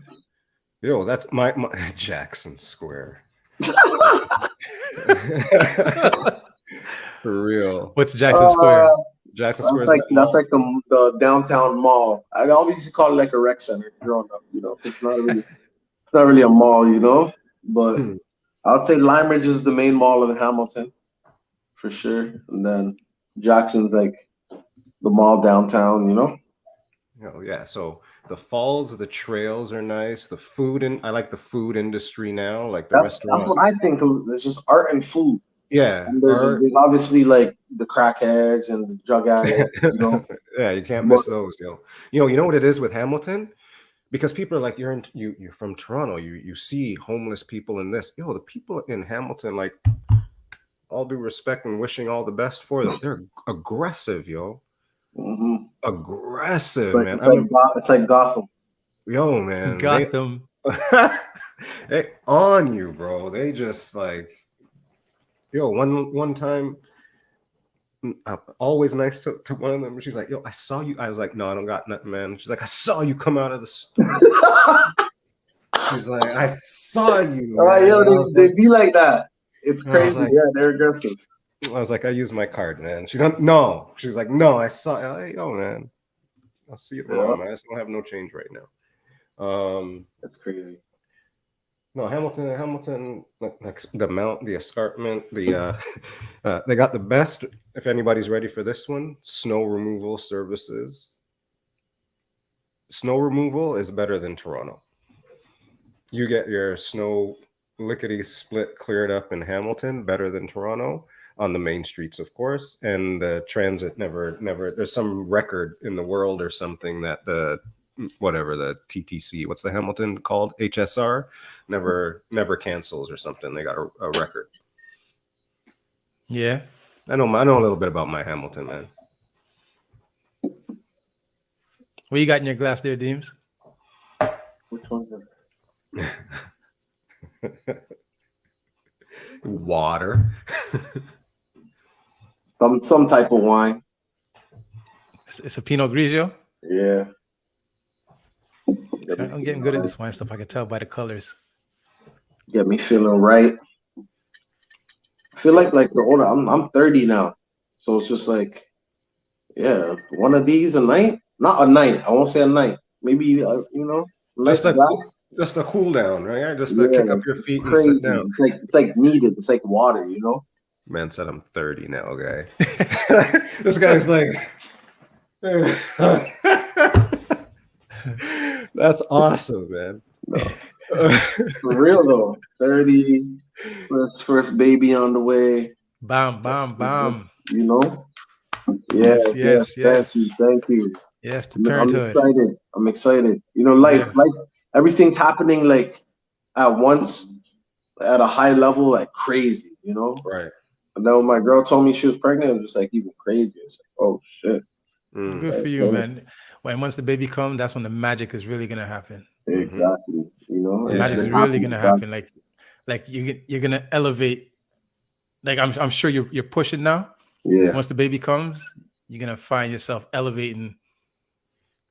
Speaker 1: Yo, that's my Jackson Square. For real.
Speaker 2: What's Jackson Square?
Speaker 1: Jackson Square.
Speaker 3: That's like the downtown mall. I always used to call it like a rec center growing up. You know, it's not really a mall, you know. But I would say Limeridge is the main mall of Hamilton, for sure. And then Jackson's like the mall downtown, you know.
Speaker 1: Oh yeah, so the falls, the trails are nice. The food, and I like the food industry now, like the restaurant.
Speaker 3: That's what I think of. It's just art and food.
Speaker 1: Yeah,
Speaker 3: and there's obviously like the crackheads and the drug addicts, you know.
Speaker 1: Yeah, you can't miss those, yo. You know what it is with Hamilton, because people are like, you're from Toronto, you see homeless people in this. Yo, the people in Hamilton, like, all due respect and wishing all the best for them, they're aggressive, yo. Aggressive, man.
Speaker 3: It's like Gotham.
Speaker 1: Yo, man.
Speaker 2: Gotham.
Speaker 1: They on you, bro. They just like, yo, one time, always nice to one of them. She's like, yo, I saw you. I was like, no, I don't got nothing, man. She's like, I saw you come out of the store. She's like, I saw you.
Speaker 3: Yo, they be like that. It's crazy. Like, yeah, they're aggressive.
Speaker 1: I was like, I use my card, man. She don't know. She's like, no, I saw. Like, yo, man, I'll see you tomorrow, man. I just don't have no change right now.
Speaker 3: That's crazy.
Speaker 1: No, Hamilton, like the escarpment, they got the best. If anybody's ready for this one, snow removal services. Snow removal is better than Toronto. You get your snow lickety split cleared up in Hamilton, better than Toronto, on the main streets, of course. And the transit never. There's some record in the world or something that the TTC, what's the Hamilton called? HSR, never cancels or something. They got a record.
Speaker 2: Yeah,
Speaker 1: I know a little bit about my Hamilton, man.
Speaker 2: What you got in your glass there, Deemz?
Speaker 3: Which one's it?
Speaker 1: Water.
Speaker 3: Some type of wine.
Speaker 2: It's a Pinot Grigio.
Speaker 3: Yeah.
Speaker 2: I'm getting good at this wine stuff. I can tell by the colors.
Speaker 3: Get me feeling right. I feel like the older I'm 30 now, so it's just like, yeah, one of these a night. Not a night. I won't say a night. Maybe
Speaker 1: just a cool down, right? Just to kick up your feet and sit down.
Speaker 3: It's like needed. It's like water, you know.
Speaker 1: Man said I'm 30 now, guy. This guy's like. That's awesome, man.
Speaker 3: No. For real though, 30, first baby on the way.
Speaker 2: Bam, bam, bam.
Speaker 3: You know? Yeah,
Speaker 2: Yes.
Speaker 3: thank you.
Speaker 2: Yes, to
Speaker 3: I'm
Speaker 2: parenthood.
Speaker 3: excited. I'm excited. You know,
Speaker 2: Yes.
Speaker 3: like everything's happening like at once at a high level, like crazy, you know?
Speaker 1: Right.
Speaker 3: And then when my girl told me she was pregnant, it was just like even crazier. It's like, oh shit.
Speaker 2: Good for you, man. When once the baby comes, that's when the magic is really gonna happen.
Speaker 3: Exactly. You know,
Speaker 2: The
Speaker 3: and
Speaker 2: magic is
Speaker 3: it
Speaker 2: really
Speaker 3: happens
Speaker 2: gonna
Speaker 3: fast.
Speaker 2: happen. Like you're gonna elevate. Like I'm sure you're pushing now.
Speaker 3: Yeah.
Speaker 2: Once the baby comes, you're gonna find yourself elevating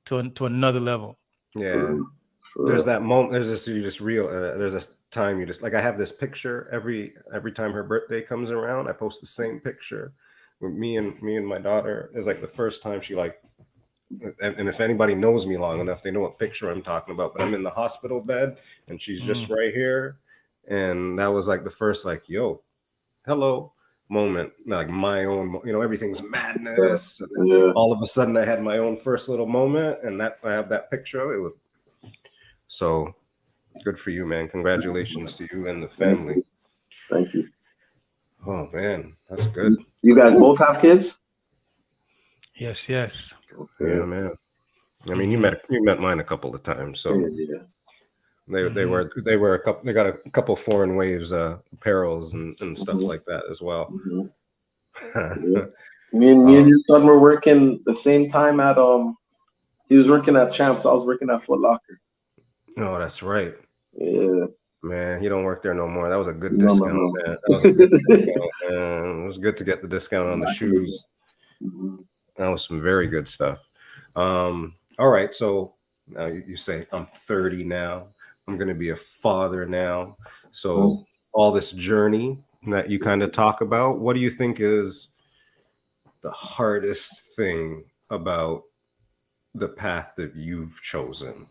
Speaker 2: to another level.
Speaker 1: Yeah.
Speaker 3: For
Speaker 1: There's
Speaker 3: real.
Speaker 1: that moment. There's this. You just real. There's this time you just like. I have this picture every time her birthday comes around. I post the same picture with me and my daughter. It's like the first time she like. And if anybody knows me long enough, they know what picture I'm talking about. But I'm in the hospital bed, and she's just right here. And that was like the first like, yo, hello moment, like my own, everything's madness. And
Speaker 3: Yeah.
Speaker 1: all of a sudden I had my own first little moment, and that I have that picture of it. So good for you, man. Congratulations to you and the family.
Speaker 3: Thank you.
Speaker 1: Oh man, that's good.
Speaker 3: You guys both have kids?
Speaker 2: Yes.
Speaker 1: Yeah, man. I mean, you met mine a couple of times, so
Speaker 3: Yeah.
Speaker 1: they were a couple. They got a couple foreign waves apparels and stuff like that as well.
Speaker 3: Yeah. Me and your son were working the same time at he was working at Champs, I was working at Foot Locker.
Speaker 1: Oh, that's right.
Speaker 3: Yeah.
Speaker 1: Man, he don't work there no more. That was a good
Speaker 3: No.
Speaker 1: discount, man. That was a good discount, man. It was good to get the discount on the shoes. That was some very good stuff. All right, so now you say I'm 30 now. I'm going to be a father now. So all this journey that you kind of talk about, what do you think is the hardest thing about the path that you've chosen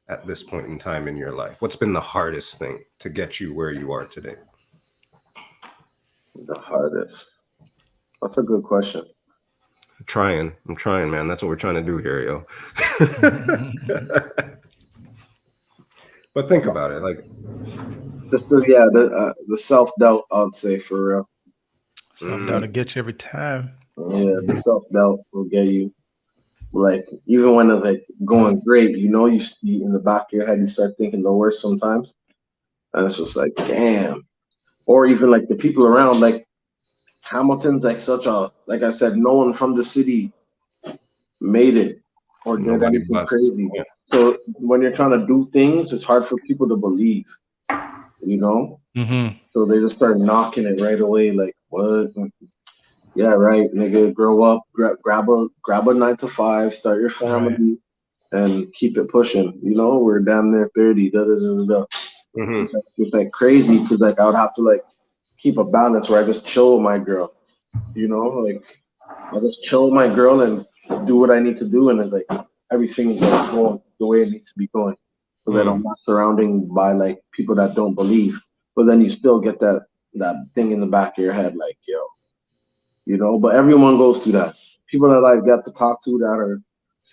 Speaker 1: at this point in time in your life? What's been the hardest thing to get you where you are today?
Speaker 3: The hardest. That's a good question.
Speaker 1: I'm trying, man. That's what we're trying to do here, yo. But think about it, like
Speaker 3: the self-doubt, I'd say, for real.
Speaker 2: Self-doubt to get you every time.
Speaker 3: Yeah, the self-doubt will get you. Like even when it's like going great, you see in the back of your head, you start thinking the worst sometimes, and it's just like, damn. Or even like the people around, like Hamilton's like such a, like I said, no one from the city made it or did
Speaker 1: nobody
Speaker 3: anything
Speaker 1: busts.
Speaker 3: crazy.
Speaker 1: Yeah.
Speaker 3: So when you're trying to do things, it's hard for people to believe, So they just start knocking it right away. Like, what? Yeah, right, nigga. Grow up, grab a 9 to 5, start your family, and keep it pushing. We're damn near 30. It's like crazy because like I would have to like keep a balance where I just chill with my girl. Like I just chill with my girl and do what I need to do, and then like everything is like going the way it needs to be going. So that I'm not surrounded by like people that don't believe. But then you still get that thing in the back of your head, like, yo, but everyone goes through that. People that I've got to talk to that are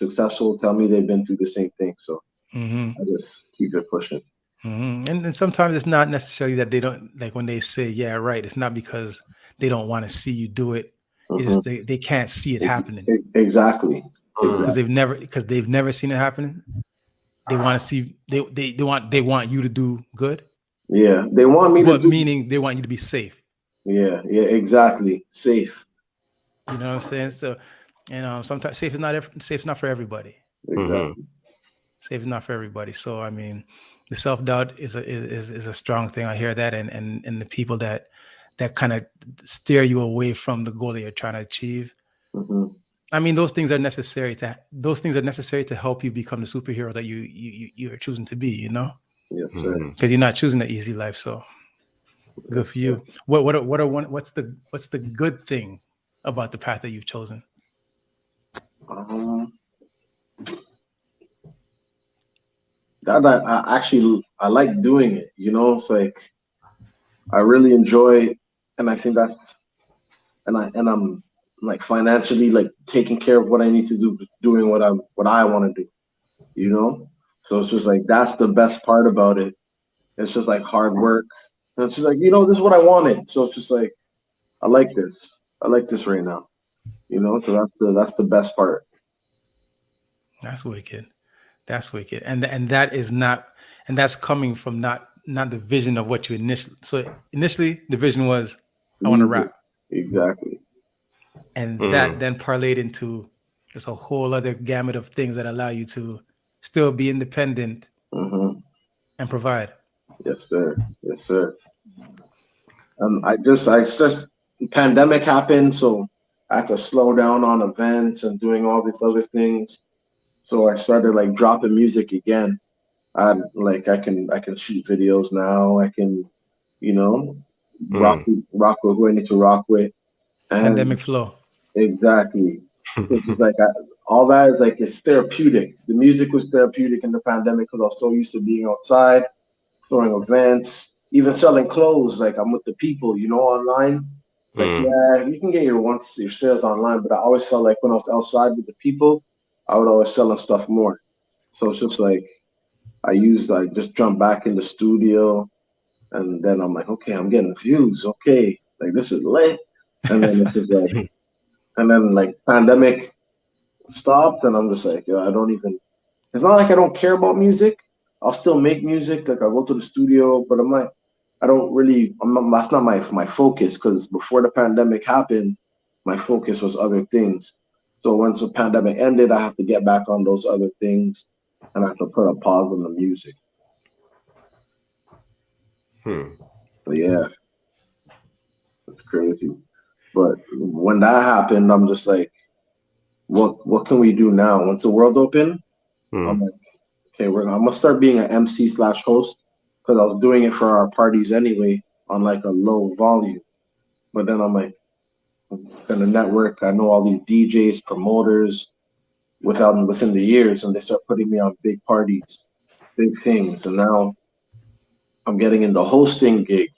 Speaker 3: successful tell me they've been through the same thing. So I just keep it pushing.
Speaker 2: And sometimes it's not necessarily that they don't, like when they say, yeah, right, it's not because they don't want to see you do it. It's just they can't see it happening.
Speaker 3: Exactly.
Speaker 2: Because they've never seen it happening. They want to see they want you to do good.
Speaker 3: Yeah. They want me
Speaker 2: but meaning they want you to be safe.
Speaker 3: Yeah, exactly. Safe.
Speaker 2: You know what I'm saying? So, sometimes safe is not for everybody.
Speaker 3: Exactly.
Speaker 2: Safe is not for everybody. So, I mean, the self-doubt is a strong thing. I hear that, and the people that kind of steer you away from the goal that you're trying to achieve. I mean, those things are necessary to help you become the superhero that you are choosing to be.
Speaker 3: Yes, sir.
Speaker 2: Because you're not choosing the easy life. So, good for you. What's the good thing about the path that you've chosen?
Speaker 3: That I like doing it. It's like I really enjoy, and I think that, and I'm like financially like taking care of what I need to do, doing what I want to do. So it's just like that's the best part about it. It's just like hard work. And it's just like this is what I wanted. So it's just like I like this. I like this right now. You know, so that's the best part.
Speaker 2: That's wicked. That's wicked. And that is not, and that's coming from not the vision of what you initially. So initially, the vision was, I want to
Speaker 3: Music.
Speaker 2: rap,
Speaker 3: Exactly.
Speaker 2: and that then parlayed into just a whole other gamut of things that allow you to still be independent
Speaker 3: Hmm.
Speaker 2: and provide.
Speaker 3: Yes, sir. Yes, sir. I just pandemic happened, so I had to slow down on events and doing all these other things. So I started like dropping music again. I can shoot videos now. I can, you know,
Speaker 1: Mm.
Speaker 3: rock with who I need to rock with,
Speaker 2: Pandemic
Speaker 3: and
Speaker 2: flow.
Speaker 3: exactly. It's just like all that is like it's therapeutic. The music was therapeutic in the pandemic because I was so used to being outside, throwing events, even selling clothes. Like I'm with the people, online. Like
Speaker 1: Mm.
Speaker 3: yeah, you can get your sales online, but I always felt like when I was outside with the people, I would always sell them stuff more. So it's just like I just jump back in the studio, and then I'm like, okay, I'm getting views. Okay, like this is lit. And then it's just like, and then like pandemic stopped, and I'm just like, yo, I don't even. It's not like I don't care about music. I'll still make music. Like I go to the studio, but I'm like, I don't really. I'm not. That's not my focus because before the pandemic happened, my focus was other things. So once the pandemic ended, I have to get back on those other things, and I have to put a pause on the music.
Speaker 1: Hmm.
Speaker 3: So yeah, it's crazy. But when that happened, I'm just like, what can we do now? Once the world opened, I'm
Speaker 1: Hmm.
Speaker 3: like, okay, I'm gonna start being an MC slash host because I was doing it for our parties anyway on like a low volume. But then I'm like, I'm gonna network. I know all these DJs, promoters within the years, and they start putting me on big parties, big things. And now I'm getting into hosting gig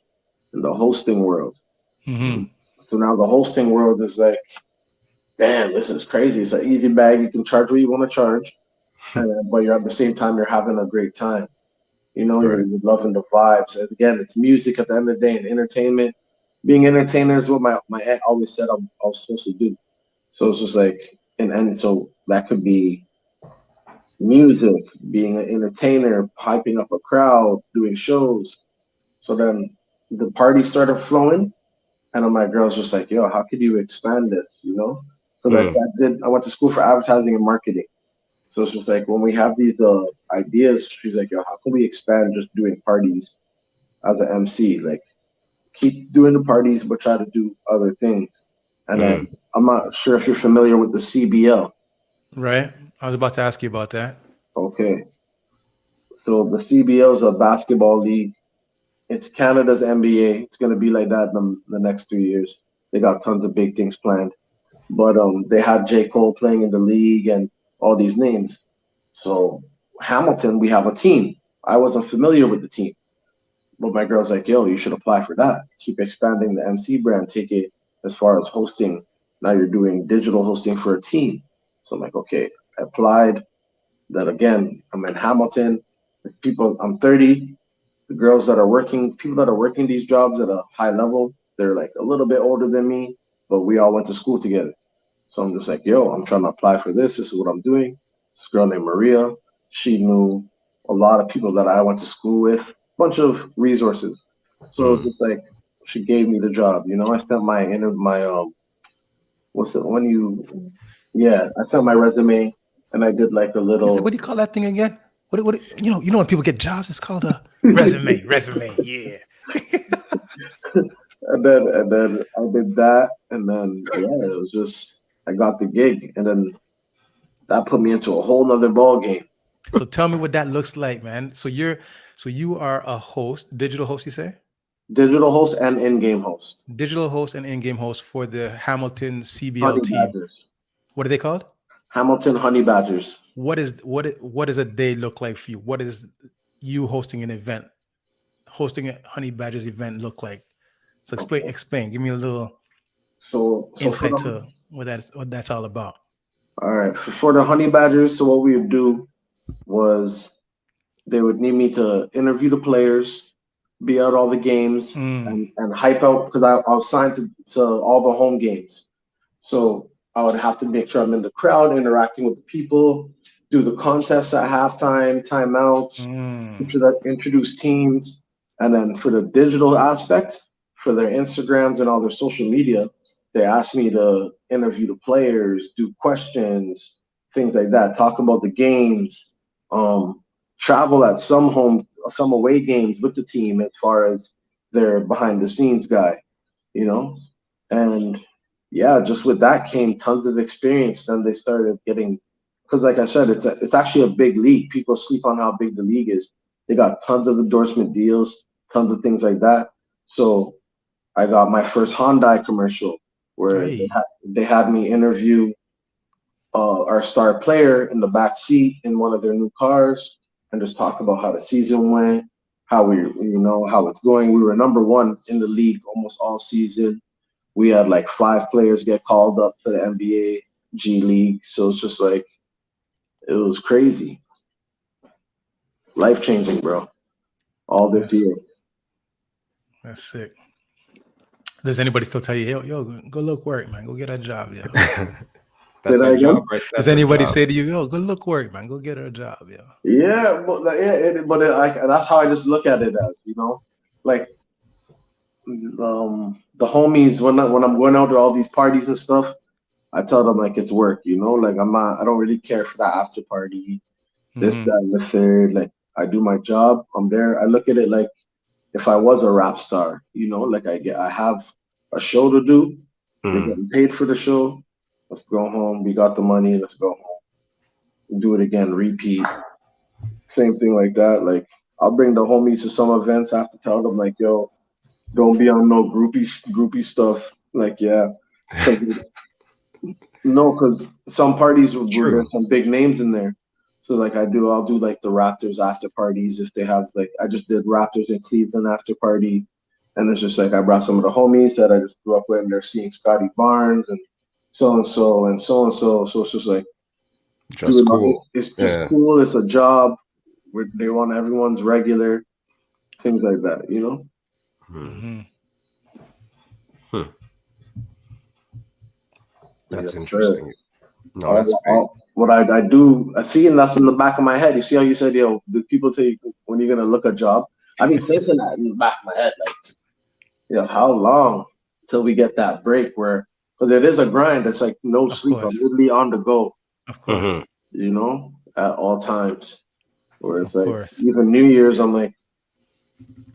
Speaker 3: in the hosting world.
Speaker 2: Hmm.
Speaker 3: So now the hosting world is like, damn, this is crazy. It's an easy bag. You can charge what you want to charge, but you're at the same time you're having a great time.
Speaker 1: Right.
Speaker 3: You're loving the vibes. And again, it's music at the end of the day and entertainment. Being entertainer is what my aunt always said I was supposed to do. So it's just like, and so that could be music, being an entertainer, hyping up a crowd, doing shows. So then the party started flowing, and then my girl's just like, yo, how could you expand this, Because
Speaker 1: Hmm.
Speaker 3: I went to school for advertising and marketing. So it's just like when we have these ideas, she's like, yo, how can we expand just doing parties as an MC? Like, keep doing the parties, but try to do other things. And
Speaker 1: Hmm.
Speaker 3: then I'm not sure if you're familiar with the CBL.
Speaker 2: Right. I was about to ask you about that.
Speaker 3: Okay. So the CBL is a basketball league. It's Canada's NBA. It's going to be like that in the next 3 years. They got tons of big things planned. But they had J. Cole playing in the league and all these names. So Hamilton, we have a team. I wasn't familiar with the team. But my girl's like, yo, you should apply for that. Keep expanding the MC brand. Take it as far as hosting. Now you're doing digital hosting for a team. So I'm like, okay, I applied. Then again, I'm in Hamilton. I'm 30. The girls that are working, people that are working these jobs at a high level, they're like a little bit older than me, but we all went to school together. So I'm just like, yo, I'm trying to apply for this. This is what I'm doing. This girl named Maria, she knew a lot of people that I went to school with, bunch of resources. So it's
Speaker 1: Hmm.
Speaker 3: just like she gave me the job. I sent my what's it when you yeah, I sent my resume and I did like a
Speaker 2: What
Speaker 3: little
Speaker 2: do you call that thing again? You know when people get jobs, it's called a resume. Resume. Yeah.
Speaker 3: and then I did that and then yeah, it was just I got the gig and then that put me into a whole nother ball game.
Speaker 2: So tell me what that looks like, man. So you are a host, digital host, you say?
Speaker 3: Digital host and in-game host.
Speaker 2: Digital host and in-game host for the Hamilton CBL
Speaker 3: Honey
Speaker 2: team.
Speaker 3: Badgers.
Speaker 2: What are they called?
Speaker 3: Hamilton Honey Badgers.
Speaker 2: What does a day look like for you? What is you hosting an event, hosting a Honey Badgers event look like? So explain,
Speaker 3: Okay.
Speaker 2: explain. Give me a little
Speaker 3: So for
Speaker 2: insight
Speaker 3: the
Speaker 2: to what that's all about.
Speaker 3: all right, for the Honey Badgers, so what we would do was they would need me to interview the players, be at all the games and hype out because I was signed to all the home games. So I would have to make sure I'm in the crowd, interacting with the people, do the contests at halftime, timeouts, introduce teams. And then for the digital aspect, for their Instagrams and all their social media, they asked me to interview the players, do questions, things like that, talk about the games, travel at some away games with the team as far as their behind the scenes guy, you know? And yeah, just with that came tons of experience. Then they started getting, because like I said, it's actually a big league. People sleep on how big the league is. They got tons of endorsement deals, tons of things like that. So I got my first Hyundai commercial where they had me interview our star player in the back seat in one of their new cars and just talk about how the season went, how how it's going. We were number one in the league almost all season. We had like 5 players get called up to the NBA, G League. So it's just like, it was crazy. Life-changing, bro. All this year.
Speaker 2: That's sick. Does anybody still tell you, yo, go look work, man. Go get a job, yo.
Speaker 1: That's a job, right?
Speaker 2: Does anybody say to you, yo, go look work, man. Go get her a job, yo?
Speaker 3: Yeah, but that's how I just look at it as, like the homies when I'm going out to all these parties and stuff, I tell them like it's work, like I don't really care for that after party, this, that, and the third. Like I do my job, I'm there. I look at it like if I was a rap star, like I have a show to do, we're getting paid for the show. Let's go home. We got the money. Let's go home. Do it again. Repeat. Same thing like that. Like I'll bring the homies to some events. I have to tell them like, yo, don't be on no groupie stuff. Like, yeah. Because some parties there's some big names in there. So like I'll do like the Raptors after parties if they have like I just did Raptors in Cleveland after party. And it's just like I brought some of the homies that I just grew up with and they're seeing Scotty Barnes and so and so and so and so. So it's just like
Speaker 1: just cool.
Speaker 3: It's just cool. It's a job where they want everyone's regular, things like that,
Speaker 1: That's interesting. No,
Speaker 3: that's great. What I do, I see, and that's in the back of my head. You see how you said, yo, the people tell you when you're gonna look a job? I've been thinking that in the back of my head, like, how long till we get that break where, because it is a grind. It's like no sleep. I'm literally on the go.
Speaker 2: Of course.
Speaker 3: At all times. Where it's like, even New Year's, I'm like,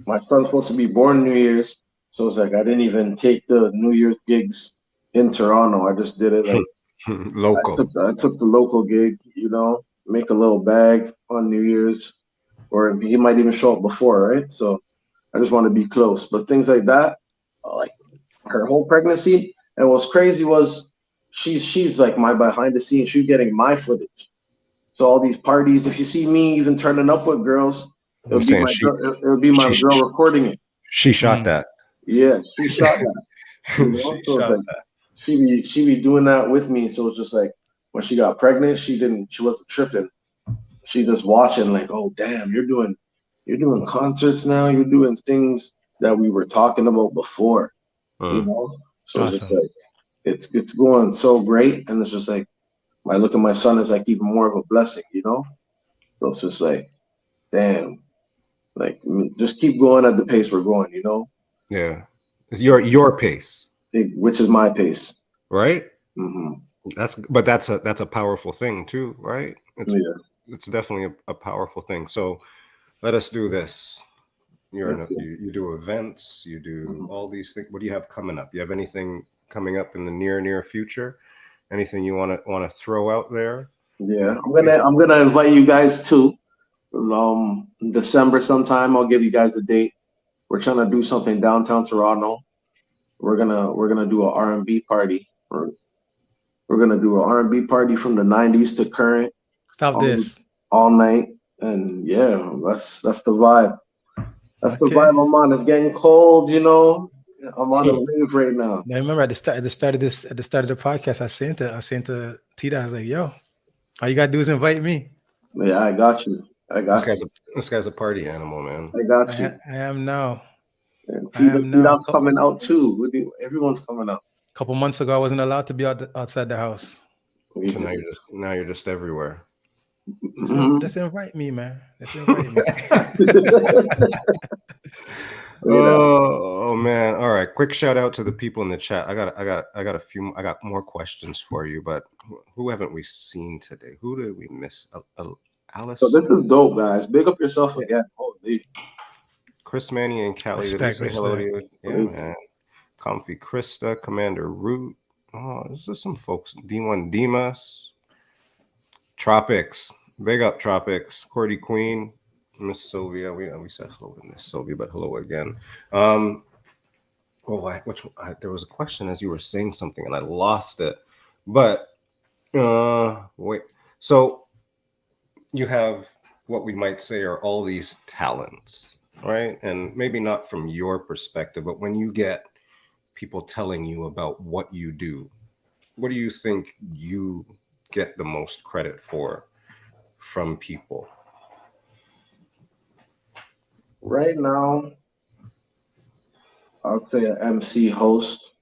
Speaker 3: my son's supposed to be born New Year's. So it's like, I didn't even take the New Year's gigs in Toronto. I just did it like
Speaker 1: local.
Speaker 3: I took the local gig, make a little bag on New Year's, or he might even show up before, right? So I just want to be close. But things like that, like her whole pregnancy, and what's crazy was she's like my behind the scenes. She's getting my footage. So all these parties, if you see me even turning up with girls, it'll be my girl recording it.
Speaker 1: She shot that.
Speaker 3: Yeah, she shot that. She be doing that with me. So it's just like when she got pregnant, she wasn't tripping. She just watching like, oh damn, you're doing concerts now. You're doing things that we were talking about before. So it's just like it's going so great, and it's just like I look at my son as like even more of a blessing, So it's just like, damn, like just keep going at the pace we're going,
Speaker 1: Yeah, your pace,
Speaker 3: which is my pace,
Speaker 1: right? That's a powerful thing too, right? It's definitely a powerful thing. So let us do this. You do events, you do all these things. What do you have coming up? You have anything coming up in the near future? Anything you want to throw out there?
Speaker 3: Yeah, I'm gonna invite you guys to in December sometime. I'll give you guys a date. We're trying to do something downtown Toronto. We're gonna do an R&B party. We're gonna do an R&B party from the 90s to current.
Speaker 2: Stop this
Speaker 3: all night, and yeah, that's the vibe. That's the vibe I'm on. It's getting cold, I'm on a wave right now.
Speaker 2: I remember at the start of the podcast, I sent to Tdot. I was like, "Yo, all you gotta do is invite me."
Speaker 3: Yeah, I got you. I
Speaker 1: This
Speaker 3: got
Speaker 1: guy's
Speaker 3: you.
Speaker 1: this guy's a party animal, man.
Speaker 3: I got you.
Speaker 2: I am now.
Speaker 3: And
Speaker 2: I am now.
Speaker 3: Tdot's coming out too. Everyone's coming out.
Speaker 2: A couple months ago, I wasn't allowed to be outside the house.
Speaker 3: Me
Speaker 1: So
Speaker 3: too.
Speaker 1: now you're just everywhere.
Speaker 3: Mhm.
Speaker 2: Just invite me, man. Just invite me.
Speaker 1: Oh man! All right, quick shout out to the people in the chat. I got more questions for you, but who haven't we seen today? Who did we miss? Alice,
Speaker 3: So this is dope, guys. Big up yourself again. Holy.
Speaker 1: Chris Manny, and Callie. Did we say hello to you? Yeah, man. Comfy Krista, Commander Root. Oh, this is some folks. D1 Deemz, Tropics. Big up Tropics. Cordy Queen. Miss Sylvia, we said hello to Miss Sylvia, but hello again. There was a question as you were saying something and I lost it. But wait. So you have what we might say are all these talents, right? And maybe not from your perspective, but when you get people telling you about what you do, what do you think you get the most credit for from people?
Speaker 3: Right now, I'd say an MC host.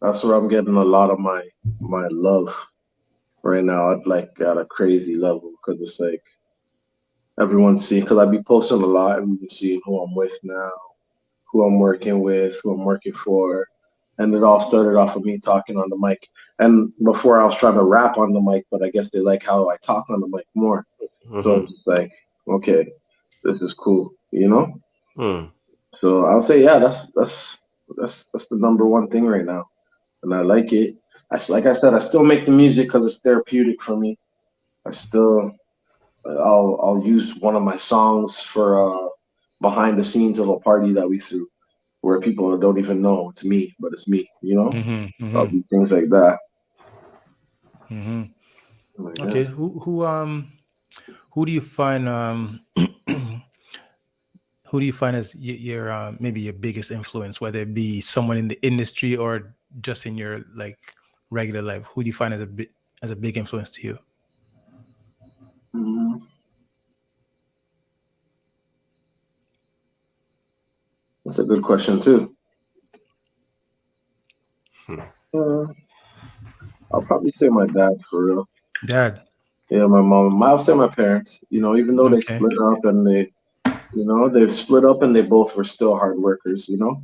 Speaker 3: That's where I'm getting a lot of my love right now. I'd like at a crazy level because it's like everyone's seeing. Because I be posting a lot and be seeing who I'm with now, who I'm working with, who I'm working for, and it all started off of me talking on the mic. And before I was trying to rap on the mic, but I guess they like how I talk on the mic more. So it's just like, okay, this is cool, you know. So I'll say, yeah, that's the number one thing right now, and I like it. Like I said, I still make the music because it's therapeutic for me. I'll use one of my songs for behind the scenes of a party that we threw, where people don't even know it's me, but it's me, you know. I'll do things like that.
Speaker 2: Okay, who do you find who do you find as your maybe your biggest influence, whether it be someone in the industry or just in your like regular life? Who do you find as a big influence to you?
Speaker 3: That's a good question too. I'll probably say my dad for real.
Speaker 2: Dad.
Speaker 3: Yeah, my mom. I'll say my parents. You know, even though they split up and they've split up and they both were still hard workers. You know,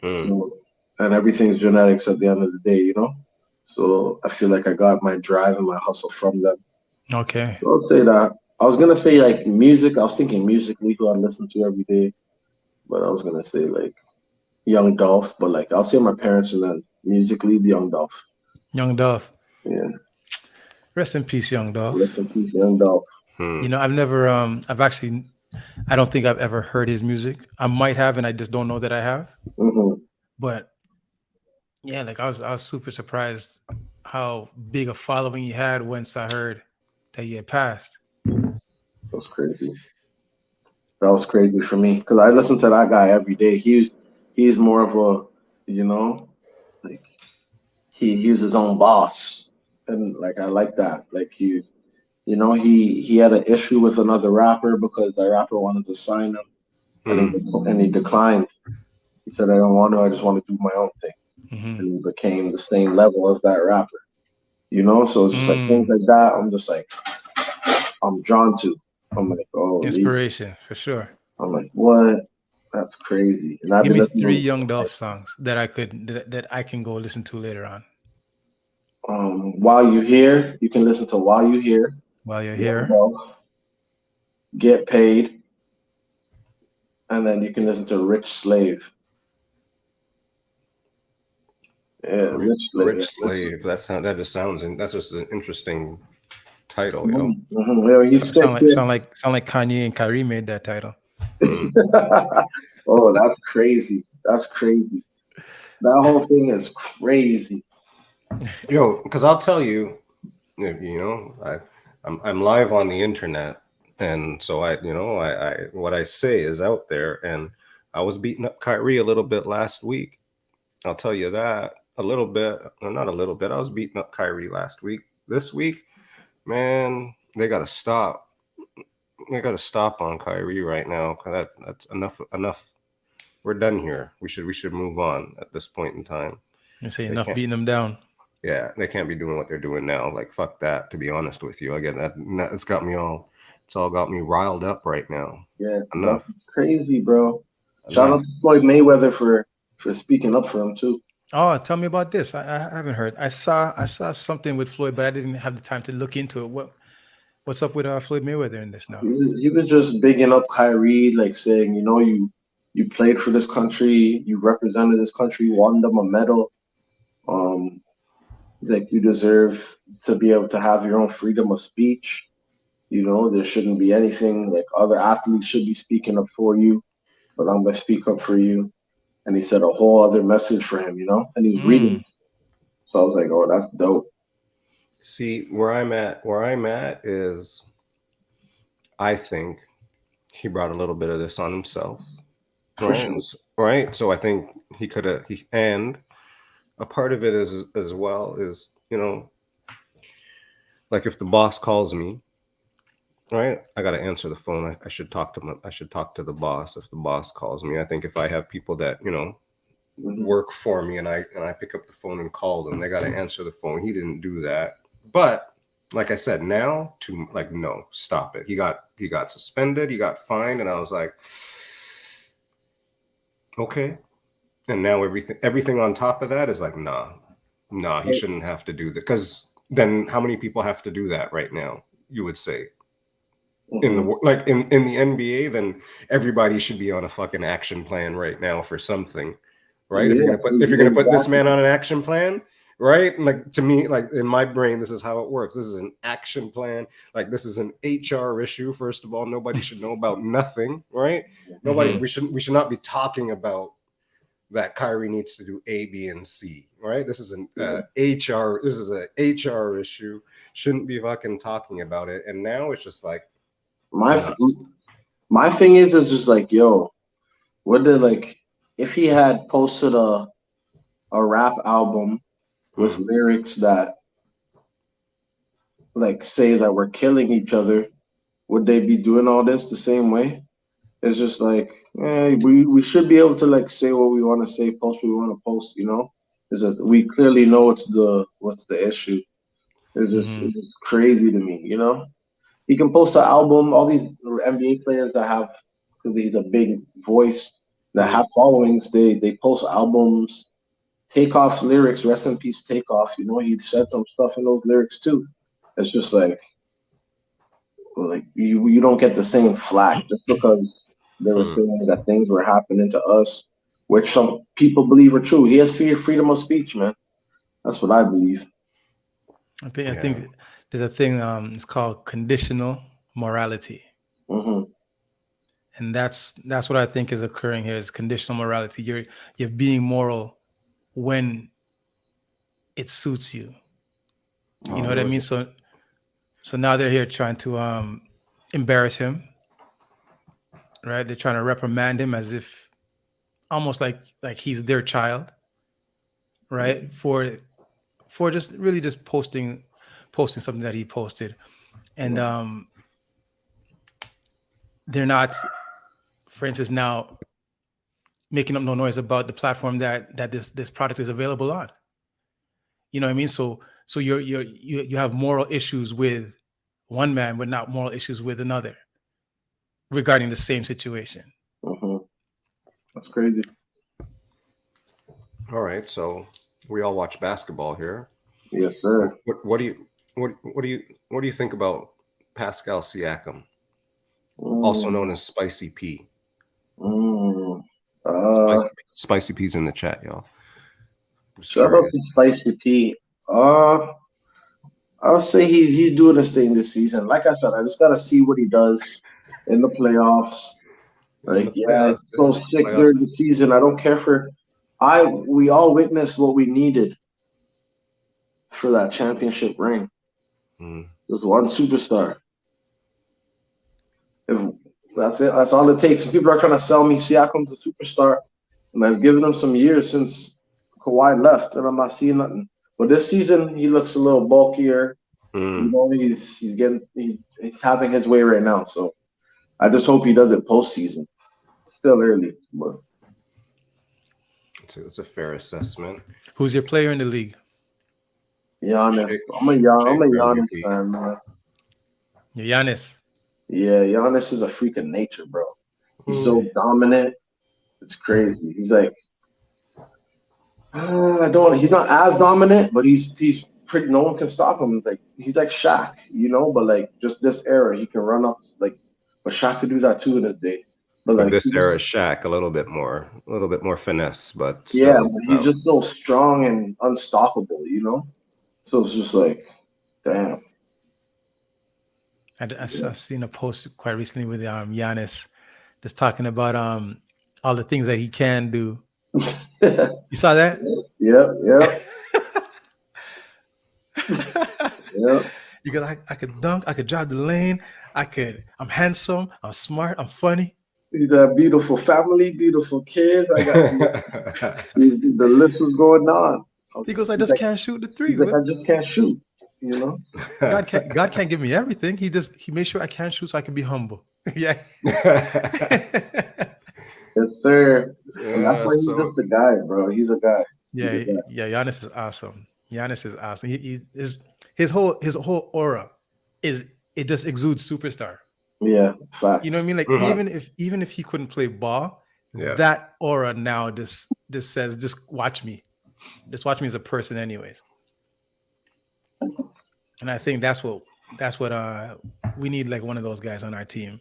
Speaker 3: and everything's genetics at the end of the day. You know, so I feel like I got my drive and my hustle from them.
Speaker 2: Okay.
Speaker 3: So I'll say that. I was gonna say like music. I was thinking musically who I listen to every day, but I was gonna say like Young Dolph. But like I'll say my parents and then musically Young Dolph.
Speaker 2: Young Dolph.
Speaker 3: Yeah.
Speaker 2: Rest in peace, Young Dolph.
Speaker 3: Rest in peace, Young Dolph.
Speaker 2: You know, I don't think I've ever heard his music. I might have, and I just don't know that I have. But yeah, like I was super surprised how big a following he had once I heard that he had passed.
Speaker 3: That's crazy. That was crazy for me because I listen to that guy every day. He's more of a, you know, like he's his own boss, and like I like that. Like he had an issue with another rapper because the rapper wanted to sign him, and he declined. He said, "I don't want to. I just want to do my own thing." And he became the same level as that rapper. You know, so it's just like things like that. I'm just like, I'm drawn to. I'm like, oh,
Speaker 2: inspiration for sure.
Speaker 3: I'm like, what? That's crazy. And
Speaker 2: Give me 3 Young Dolph songs that I can go listen to later on.
Speaker 3: While You're Here, you can listen to While You're Here.
Speaker 2: While You're Here.
Speaker 3: Get Paid. And then you can listen to Rich Slave. Yeah,
Speaker 1: Rich Slave. That's just an interesting title, yo.
Speaker 2: Sound like Kanye and Kyrie made that title.
Speaker 3: Oh, that's crazy. That's crazy. That whole thing is crazy.
Speaker 1: Yo, because I'll tell you, I'm live on the internet, and so I what I say is out there, and I was beating up Kyrie a little bit last week. I'll tell you that a little bit, or not a little bit. I was beating up Kyrie last week. This week, man, they gotta stop gotta stop on Kyrie right now. 'Cause that's enough. We're done here. We should move on at this point in time.
Speaker 2: You say
Speaker 1: They
Speaker 2: enough
Speaker 1: can't-
Speaker 2: beating them down.
Speaker 1: Yeah, they can't be doing what they're doing now. Like, fuck that. To be honest with you, again, it's got me all. It's all got me riled up right now.
Speaker 3: Yeah,
Speaker 1: Enough.
Speaker 3: that's crazy, bro. Shout out
Speaker 1: Enough.
Speaker 3: to Floyd Mayweather for speaking up for him too.
Speaker 2: Oh, tell me about this. I haven't heard. I saw something with Floyd, but I didn't have the time to look into it. What's up with Floyd Mayweather in this now?
Speaker 3: He was just bigging up Kyrie, like saying, you know, you played for this country, you represented this country, won them a medal. Like you deserve to be able to have your own freedom of speech. You know, there shouldn't be anything like other athletes should be speaking up for you, but I'm gonna speak up for you. And he said a whole other message for him, you know, and he was reading. So I was like, oh, that's dope.
Speaker 1: See, where I'm at is, I think he brought a little bit of this on himself.
Speaker 3: For
Speaker 1: Right.
Speaker 3: sure.
Speaker 1: Right. So I think he could have, and a part of it is as well is, you know, like if the boss calls me, right, I got to answer the phone. I should talk to him. I should talk to the boss if the boss calls me. I think if I have people that, you know, work for me and I pick up the phone and call them, they got to answer the phone. He didn't do that. But like I said, now to like, no, stop it. He got suspended. He got fined. And I was like, okay. And now everything on top of that is like, nah, he shouldn't have to do that. Because then how many people have to do that right now? You would say in the NBA, then everybody should be on a fucking action plan right now for something, right?
Speaker 3: Yeah,
Speaker 1: if you're gonna put this man on an action plan, right? Like to me, like in my brain, this is how it works. This is an action plan. Like this is an HR issue. First of all, nobody should know about nothing, right? Nobody. We should not be talking about that Kyrie needs to do A, B, and C, right? This is an HR. This is an HR issue. Shouldn't be fucking talking about it. And now it's just like
Speaker 3: my thing is just like, yo, like if he had posted a rap album with lyrics that like say that we're killing each other, would they be doing all this the same way? It's just like, we should be able to like say what we want to say, post what we want to post, you know? Is that we clearly know what's the issue. It's just crazy to me, you know? He can post an album, all these NBA players that have, because he's a big voice, that have followings, they post albums, Takeoff's lyrics, rest in peace Takeoff, you know, he said some stuff in those lyrics too. It's just like you don't get the same flack just because they were saying that things were happening to us, which some people believe are true. He has freedom of speech, man. That's what I believe.
Speaker 2: I think there's a thing. It's called conditional morality, and that's what I think is occurring here. Is conditional morality. You're being moral when it suits you. You know what I mean? So now they're here trying to embarrass him. Right, they're trying to reprimand him as if almost like he's their child, right? For just really just posting something that he posted, and they're not, for instance, now making up no noise about the platform that this product is available on. You know what I mean? So you have moral issues with one man, but not moral issues with another regarding the same situation.
Speaker 3: That's crazy.
Speaker 1: all right. So we all watch basketball here.
Speaker 3: Yes, sir.
Speaker 1: What do you think about Pascal Siakam, also known as Spicy P? Spicy P's in the chat, y'all.
Speaker 3: Shout out to Spicy P. I'll say he's doing his thing this season. Like I said, I just gotta see what he does in the playoffs. Like, it's so sick during the season. I don't care for. We all witnessed what we needed for that championship ring. Just one superstar. If that's it, that's all it takes. If people are trying to sell me Siakam's a superstar, and I've given him some years since Kawhi left, and I'm not seeing nothing. But this season, he looks a little bulkier. You know, he's having his way right now. So I just hope he does it postseason. Still early, but
Speaker 1: It's a fair assessment.
Speaker 2: Who's your player in the league?
Speaker 3: Giannis.
Speaker 1: Shake-
Speaker 3: I'm a
Speaker 1: shake
Speaker 3: Giannis
Speaker 1: Yuki.
Speaker 3: fan, man.
Speaker 2: Your Giannis.
Speaker 3: Yeah, Giannis is a freak of nature, bro. He's so dominant. It's crazy. He's like, he's not as dominant, but he's pretty. No one can stop him. Like he's like Shaq, you know. But like just this era, he can run up like. But Shaq could do that too in his day. But
Speaker 1: But
Speaker 3: like
Speaker 1: this era Shaq a little bit more finesse, but
Speaker 3: yeah,
Speaker 1: still,
Speaker 3: but he's just so strong and unstoppable, you know. So it's just like, damn.
Speaker 2: I seen a post quite recently with Giannis, just talking about all the things that he can do. You saw that?
Speaker 3: Yep.
Speaker 2: You go, I could dunk, I could drive the lane, I'm handsome, I'm smart, I'm funny.
Speaker 3: He's a beautiful family, beautiful kids. I got the list was going on.
Speaker 2: He goes, I just can't shoot the three.
Speaker 3: He's like, I just can't shoot, you know.
Speaker 2: God can't give me everything. He made sure I can't shoot so I can be humble. Yeah.
Speaker 3: Yes, sir. And that's why he's just a guy, bro. He's a guy.
Speaker 2: Yeah, Giannis is awesome. Giannis is awesome. His whole aura it just exudes superstar.
Speaker 3: Yeah, facts.
Speaker 2: You know what I mean? Like even if he couldn't play ball, that aura now just says, just watch me. Just watch me as a person anyways. And I think that's what we need, like one of those guys on our team.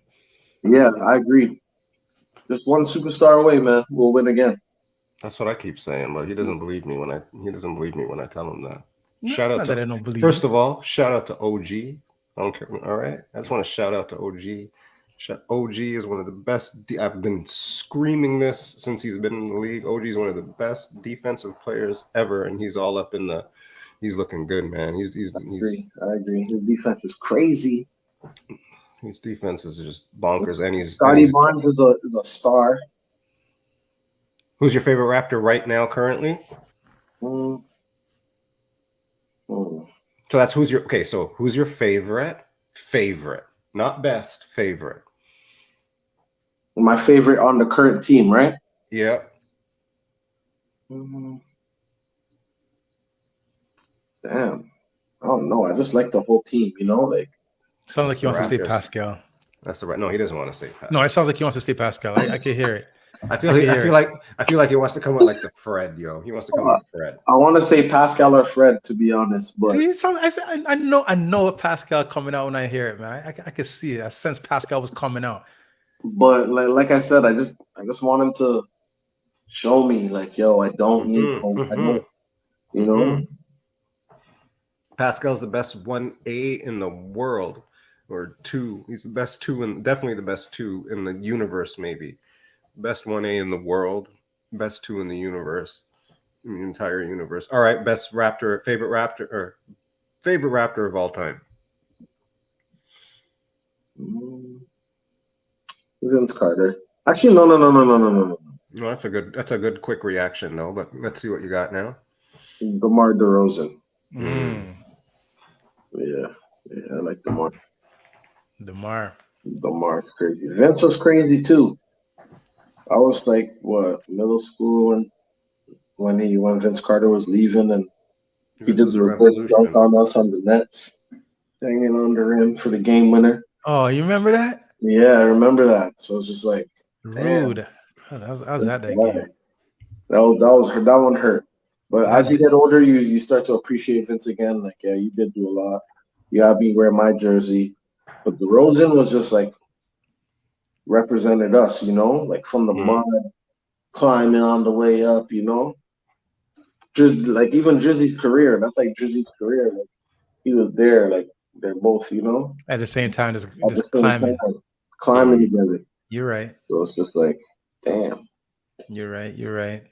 Speaker 3: Yeah, I agree. Just one superstar away, man. We'll win again.
Speaker 1: That's what I keep saying, but he doesn't believe me when I tell him that.
Speaker 2: That I don't believe.
Speaker 1: First of all, shout out to OG. I don't care. All right, I just want to shout out to OG. OG is one of the best. I've been screaming this since he's been in the league. OG is one of the best defensive players ever, and he's all up in the. He's looking good, man.
Speaker 3: I agree. His defense is crazy.
Speaker 1: His defense is just bonkers, and he's.
Speaker 3: Scotty Barnes is a star.
Speaker 1: Who's your favorite Raptor right now, currently? So that's who's your So who's your favorite? Not best, favorite.
Speaker 3: My favorite on the current team, right?
Speaker 1: Yeah.
Speaker 3: Damn. I don't know. I just like the whole team, you know? Like,
Speaker 2: sounds like he wants to say Pascal.
Speaker 1: That's the right. No, he doesn't want to say Pascal.
Speaker 2: No, it sounds like he wants to say Pascal. I can hear it.
Speaker 1: I feel like he wants to come with like the Fred, yo. He wants to come with Fred.
Speaker 3: I want to say Pascal or Fred, to be honest, but
Speaker 2: I know a Pascal coming out when I hear it, man. I could see it. I sense Pascal was coming out.
Speaker 3: But like I said, I just want him to show me, like, yo, I don't need home. I don't, you know.
Speaker 1: Pascal's the best 1A in the world, or 2. He's the best 2, and definitely the best 2 in the universe, maybe. Best 1A in the world, best 2 in the universe, in the entire universe. All right, best Raptor, favorite Raptor of all time.
Speaker 3: Vince Carter. Actually, no.
Speaker 1: No, that's a good quick reaction though. But let's see what you got now.
Speaker 3: DeMar DeRozan. Yeah, I like DeMar. DeMar's crazy. Vince was crazy too. I was like, middle school when Vince Carter was leaving, and he did the reverse dunk on us on the Nets, hanging on the rim for the game winner.
Speaker 2: Oh, you remember that?
Speaker 3: Yeah, I remember that. So it's just like
Speaker 2: rude. Oh, that was that game.
Speaker 3: That one hurt. But as you get older, you start to appreciate Vince again. Like, yeah, you did do a lot. You gotta be wearing my jersey. But DeRozan was just like represented us, you know, like from the mud, climbing on the way up, you know. Just like even Drizzy's career, that's like Drizzy's career. Like he was there, like they're both, you know,
Speaker 2: at the same time, just climbing
Speaker 3: together.
Speaker 2: You're right.
Speaker 3: So it's just like, damn.
Speaker 2: You're right.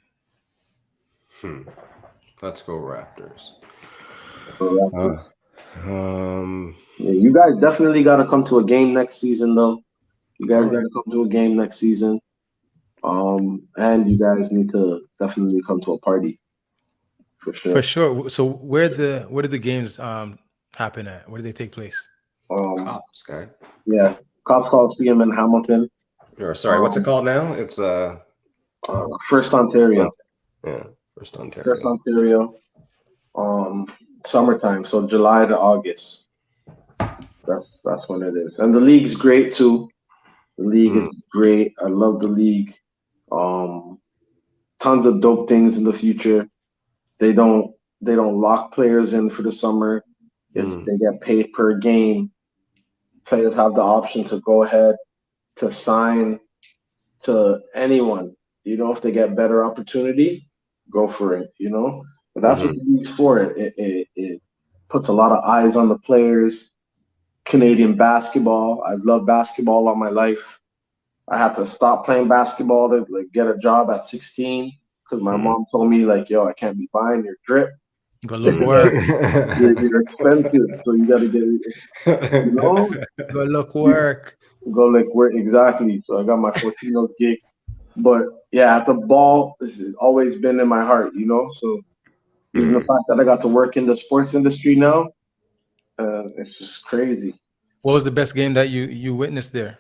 Speaker 1: Let's go Raptors.
Speaker 3: Yeah, you guys definitely got to come to a game next season, though. You guys got to come to a game next season. And you guys need to definitely come to a party. For sure.
Speaker 2: So where do the games happen at? Where do they take place?
Speaker 1: Cops, guy.
Speaker 3: Yeah, Cops Coliseum in Hamilton.
Speaker 1: Or sorry, what's it called now? It's
Speaker 3: First Ontario.
Speaker 1: Yeah, First Ontario.
Speaker 3: First Ontario. Summertime, so July to August. That's when it is. And the league's great too. The league is great. I love the league. Tons of dope things in the future. They don't lock players in for the summer. They get paid per game. Players have the option to go ahead to sign to anyone. You know, if they get better opportunity, go for it. You know, but that's what the league's for. It puts a lot of eyes on the players. Canadian basketball. I've loved basketball all my life. I had to stop playing basketball to get a job at 16 because my mom told me yo, I can't be buying your drip.
Speaker 2: Go look work.
Speaker 3: You're expensive, so you got to get
Speaker 2: Go look work.
Speaker 3: Go work exactly. So I got my 14 gig. But yeah, at the ball, this has always been in my heart. So even the fact that I got to work in the sports industry now, it's just crazy.
Speaker 2: What was the best game that you witnessed there?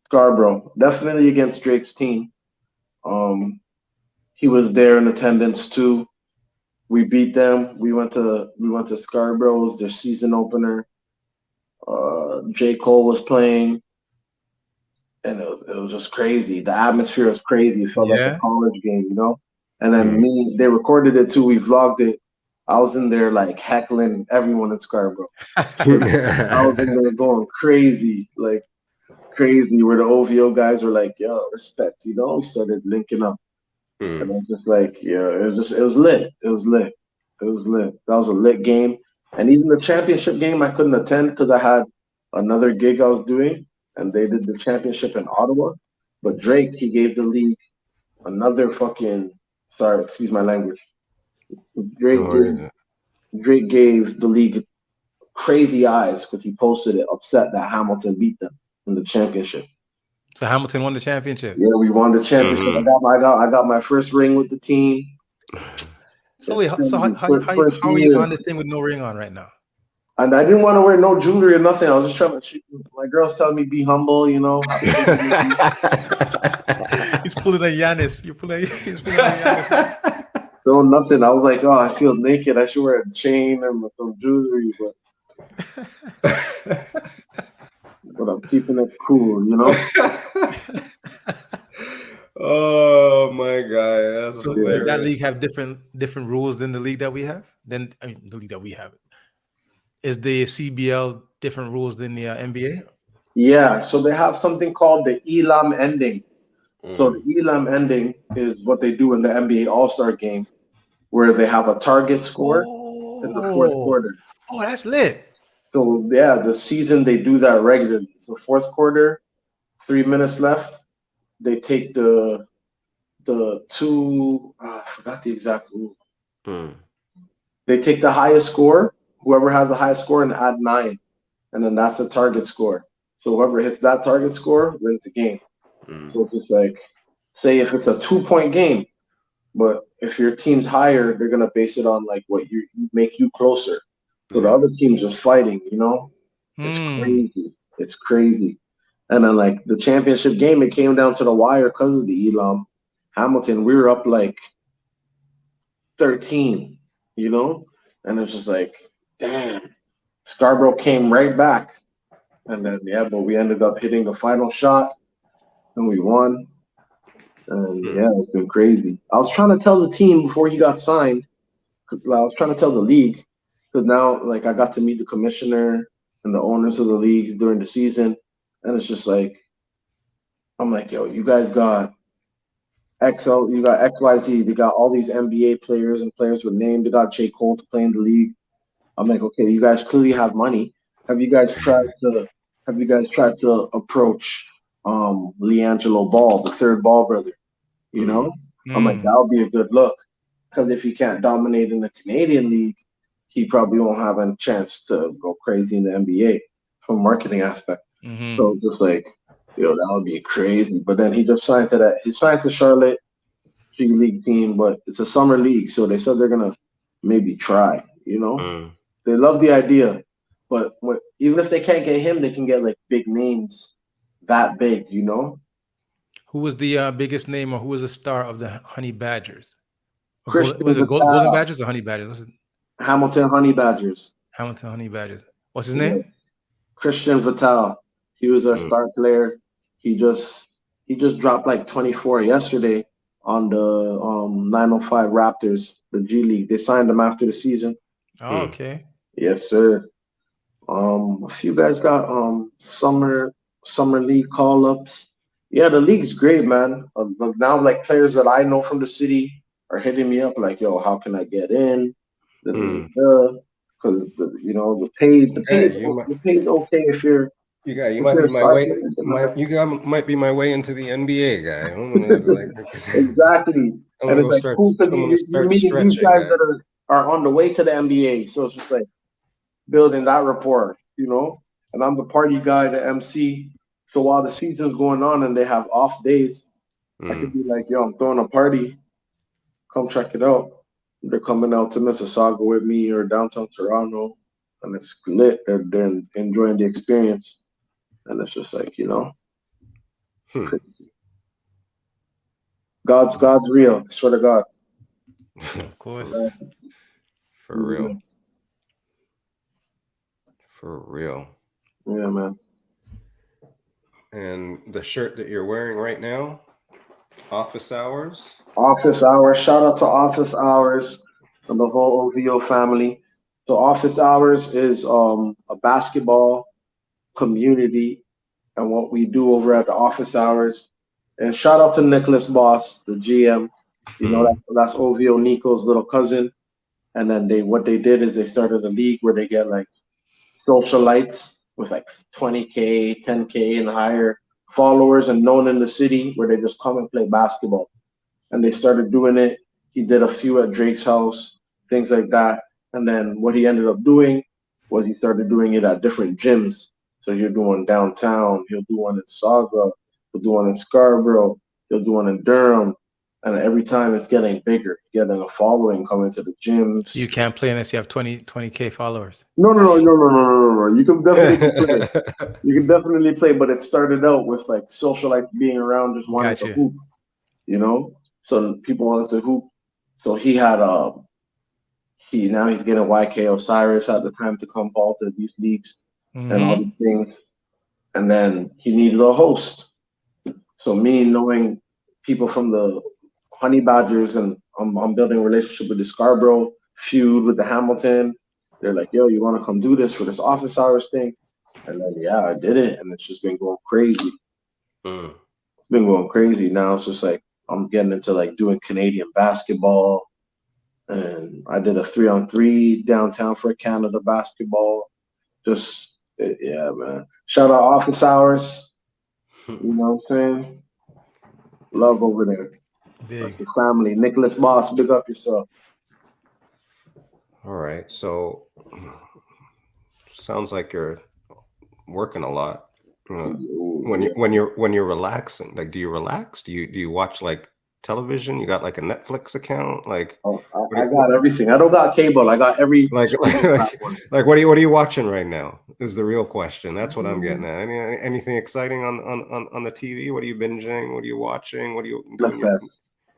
Speaker 3: Scarborough, definitely against Drake's team. He was there in attendance too. We beat them. We went to Scarborough's, their season opener. J. Cole was playing, and it was just crazy. The atmosphere was crazy. It felt like a college game, And then they recorded it too. We vlogged it. I was in there heckling everyone in Scarborough. I was in there going crazy, crazy. Where the OVO guys were yo, respect, We started linking up. And I was just it was lit. It was lit. That was a lit game. And even the championship game, I couldn't attend because I had another gig I was doing, and they did the championship in Ottawa. But Drake, he gave the league another sorry, excuse my language. Drake gave the league crazy eyes because he posted it upset that Hamilton beat them in the championship.
Speaker 2: So Hamilton won the championship.
Speaker 3: Yeah, we won the championship. I got my first ring with the team.
Speaker 2: So wait, how are you on the thing with no ring on right now?
Speaker 3: And I didn't want to wear no jewelry or nothing. I was just trying to. My girl's telling me be humble,
Speaker 2: He's pulling a Giannis. He's pulling a Giannis.
Speaker 3: No, nothing. I was oh, I feel naked. I should wear a chain and some jewelry, but I'm keeping it cool,
Speaker 1: Oh my God!
Speaker 2: So does that league have different rules than the league that we have? The league that we have. Is the CBL different rules than the NBA?
Speaker 3: Yeah. So they have something called the Elam ending. So the Elam ending is what they do in the NBA All-Star game, where they have a target score in the fourth quarter.
Speaker 2: Oh, that's lit.
Speaker 3: So yeah, the season they do that regularly. So fourth quarter, 3 minutes left. They take the two. I forgot the exact rule. They take the highest score. Whoever has the highest score and add 9, and then that's the target score. So whoever hits that target score wins the game. So it's just say if it's a 2-point game, but if your team's higher, they're gonna base it on what you make you closer. So the other team's just fighting, It's crazy. It's crazy. And then the championship game, it came down to the wire because of the Elam. Hamilton, we were up 13, And it's just damn. Scarborough came right back. And then but we ended up hitting the final shot and we won. And it's been crazy. I was trying to tell the team before he got signed. I was trying to tell the league because now I got to meet the commissioner and the owners of the leagues during the season, and it's just I'm yo, you guys got XL, you got XYZ, they got all these NBA players and players with name. They got J. Cole to play in the league. I'm okay, you guys clearly have money. Have you guys tried to approach LiAngelo Ball, the third Ball brother? I'm that would be a good look. Because if he can't dominate in the Canadian league, he probably won't have a chance to go crazy in the NBA from a marketing aspect. So just that would be crazy. But then he just signed to that. He signed to Charlotte G League team, but it's a summer league, so they said they're gonna maybe try. They love the idea, But even if they can't get him, they can get like big names that big, you know?
Speaker 2: Who was the biggest name, or who was the star of the Honey Badgers? Or
Speaker 3: Christian
Speaker 2: was it Golden
Speaker 3: Vitale,
Speaker 2: Badgers or Honey Badgers? What's it?
Speaker 3: Hamilton Honey Badgers.
Speaker 2: Hamilton Honey Badgers. What's his
Speaker 3: Yeah.
Speaker 2: name?
Speaker 3: Christian Vitale. He was a star player. He just dropped like 24 yesterday on the 905 Raptors, the G League. They signed him after the season.
Speaker 2: Oh, okay.
Speaker 3: Yes, sir. A few guys got summer league call ups. Yeah, the league's great, man. But now like players that I know from the city are hitting me up like, yo, how can I get in? Because you know the pay's okay if you're.
Speaker 1: You might be my way. Might be my way into the NBA, guy. I'm gonna like
Speaker 3: exactly.
Speaker 1: I'm
Speaker 3: And
Speaker 1: gonna
Speaker 3: it's like cool because you're meeting these guys that are on the way to the NBA. So it's just like building that rapport, you know. And I'm the party guy, the MC. So while the season's going on and they have off days, I could be like, yo, I'm throwing a party. Come check it out. They're coming out to Mississauga with me or downtown Toronto, and it's lit. They're enjoying the experience. And it's just like, you know, God's real. I swear to God.
Speaker 2: Of course.
Speaker 1: For real. For real.
Speaker 3: Yeah, man.
Speaker 1: And the shirt that you're wearing right now, Office Hours?
Speaker 3: Office Hours. Shout out to Office Hours and the whole OVO family. So Office Hours is a basketball community and what we do over at the Office Hours. And shout out to Nicholas Boss, the GM. You know, that's OVO Nico's little cousin. And then what they did is they started a league where they get like socialites with like 20K, 10K and higher followers and known in the city where they just come and play basketball. And they started doing it. He did a few at Drake's house, things like that. And then what he ended up doing was he started doing it at different gyms. So you're doing downtown, he'll do one in Saga, he'll do one in Scarborough, he'll do one in Durham. And every time it's getting bigger, getting a following coming to the gyms.
Speaker 2: So you can't play unless you have 20K followers.
Speaker 3: No. You can definitely play. You can definitely play, but it started out with like socialites being around, just wanting to hoop, you know? So people wanted to hoop. So he had now he's getting YK Osiris at the time to come ball to these leagues and all these things. And then he needed a host. So me knowing people from the Honey Badgers and I'm building a relationship with the Scarborough feud with the Hamilton. They're like, yo, you want to come do this for this Office Hours thing? And then, yeah, I did it. And it's just been going crazy. It's been going crazy. Now it's just like, I'm getting into like doing Canadian basketball. And I did a 3-on-3 downtown for Canada basketball. Just, yeah, man. Shout out Office Hours. You know what I'm saying? Love over there.
Speaker 2: Big.
Speaker 3: The family. Nicholas Boss, big up yourself.
Speaker 1: All right. So sounds like you're working a lot. When you're relaxing, like, do you relax? Do you watch like television? You got like a Netflix account? Like,
Speaker 3: I got everything. I don't got cable. I got every
Speaker 1: like what are you watching right now? Is the real question. That's what I'm getting at. Anything exciting on the TV? What are you binging? What are you watching? What are you doing?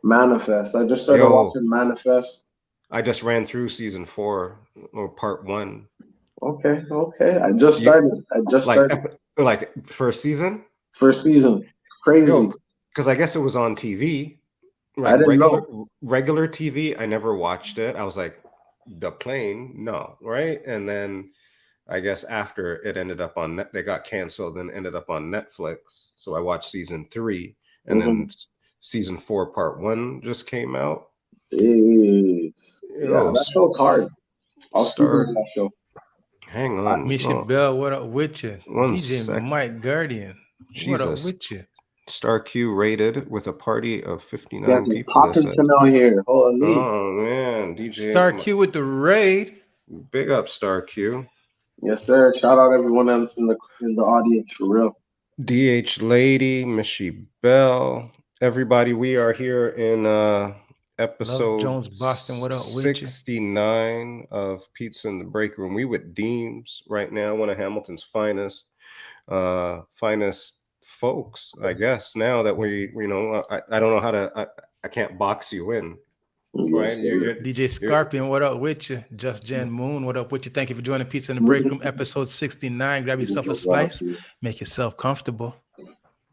Speaker 3: Manifest. I just started watching Manifest.
Speaker 1: I just ran through season 4 or part 1.
Speaker 3: Okay. I just started.
Speaker 1: Like first season.
Speaker 3: Crazy.
Speaker 1: Because I guess it was on TV.
Speaker 3: Like I didn't know.
Speaker 1: Regular TV. I never watched it. I was like, the plane, no, right? And then I guess after it ended up on they got canceled and ended up on Netflix. So I watched season 3, and then season 4 part 1 just came out.
Speaker 3: Jeez. Yeah, that show's hard. I'll start that show.
Speaker 1: Hang on.
Speaker 2: Misha Bell, what up with you? DJ
Speaker 1: second.
Speaker 2: Mike Guardian.
Speaker 1: Jesus.
Speaker 2: What up with you?
Speaker 1: Star Q rated with a party of 59 people.
Speaker 3: Popping out here. Holy.
Speaker 1: Oh man, DJ
Speaker 2: Star Q with the raid.
Speaker 1: Big up, Star Q.
Speaker 3: Yes, sir. Shout out everyone else in the audience for real.
Speaker 1: DH Lady, Mishy Bell, everybody. We are here in episode
Speaker 2: Jones, Boston. What up with you?
Speaker 1: 69 of Pizza in the Break Room. We with Deemz right now, one of Hamilton's finest folks, I guess. Now that I don't know how to, I can't box you in, right?
Speaker 2: DJ Scarpion, what up with you? Just Jen Moon, what up with you? Thank you for joining Pizza in the Break Room, episode 69. Grab yourself a slice, make yourself comfortable.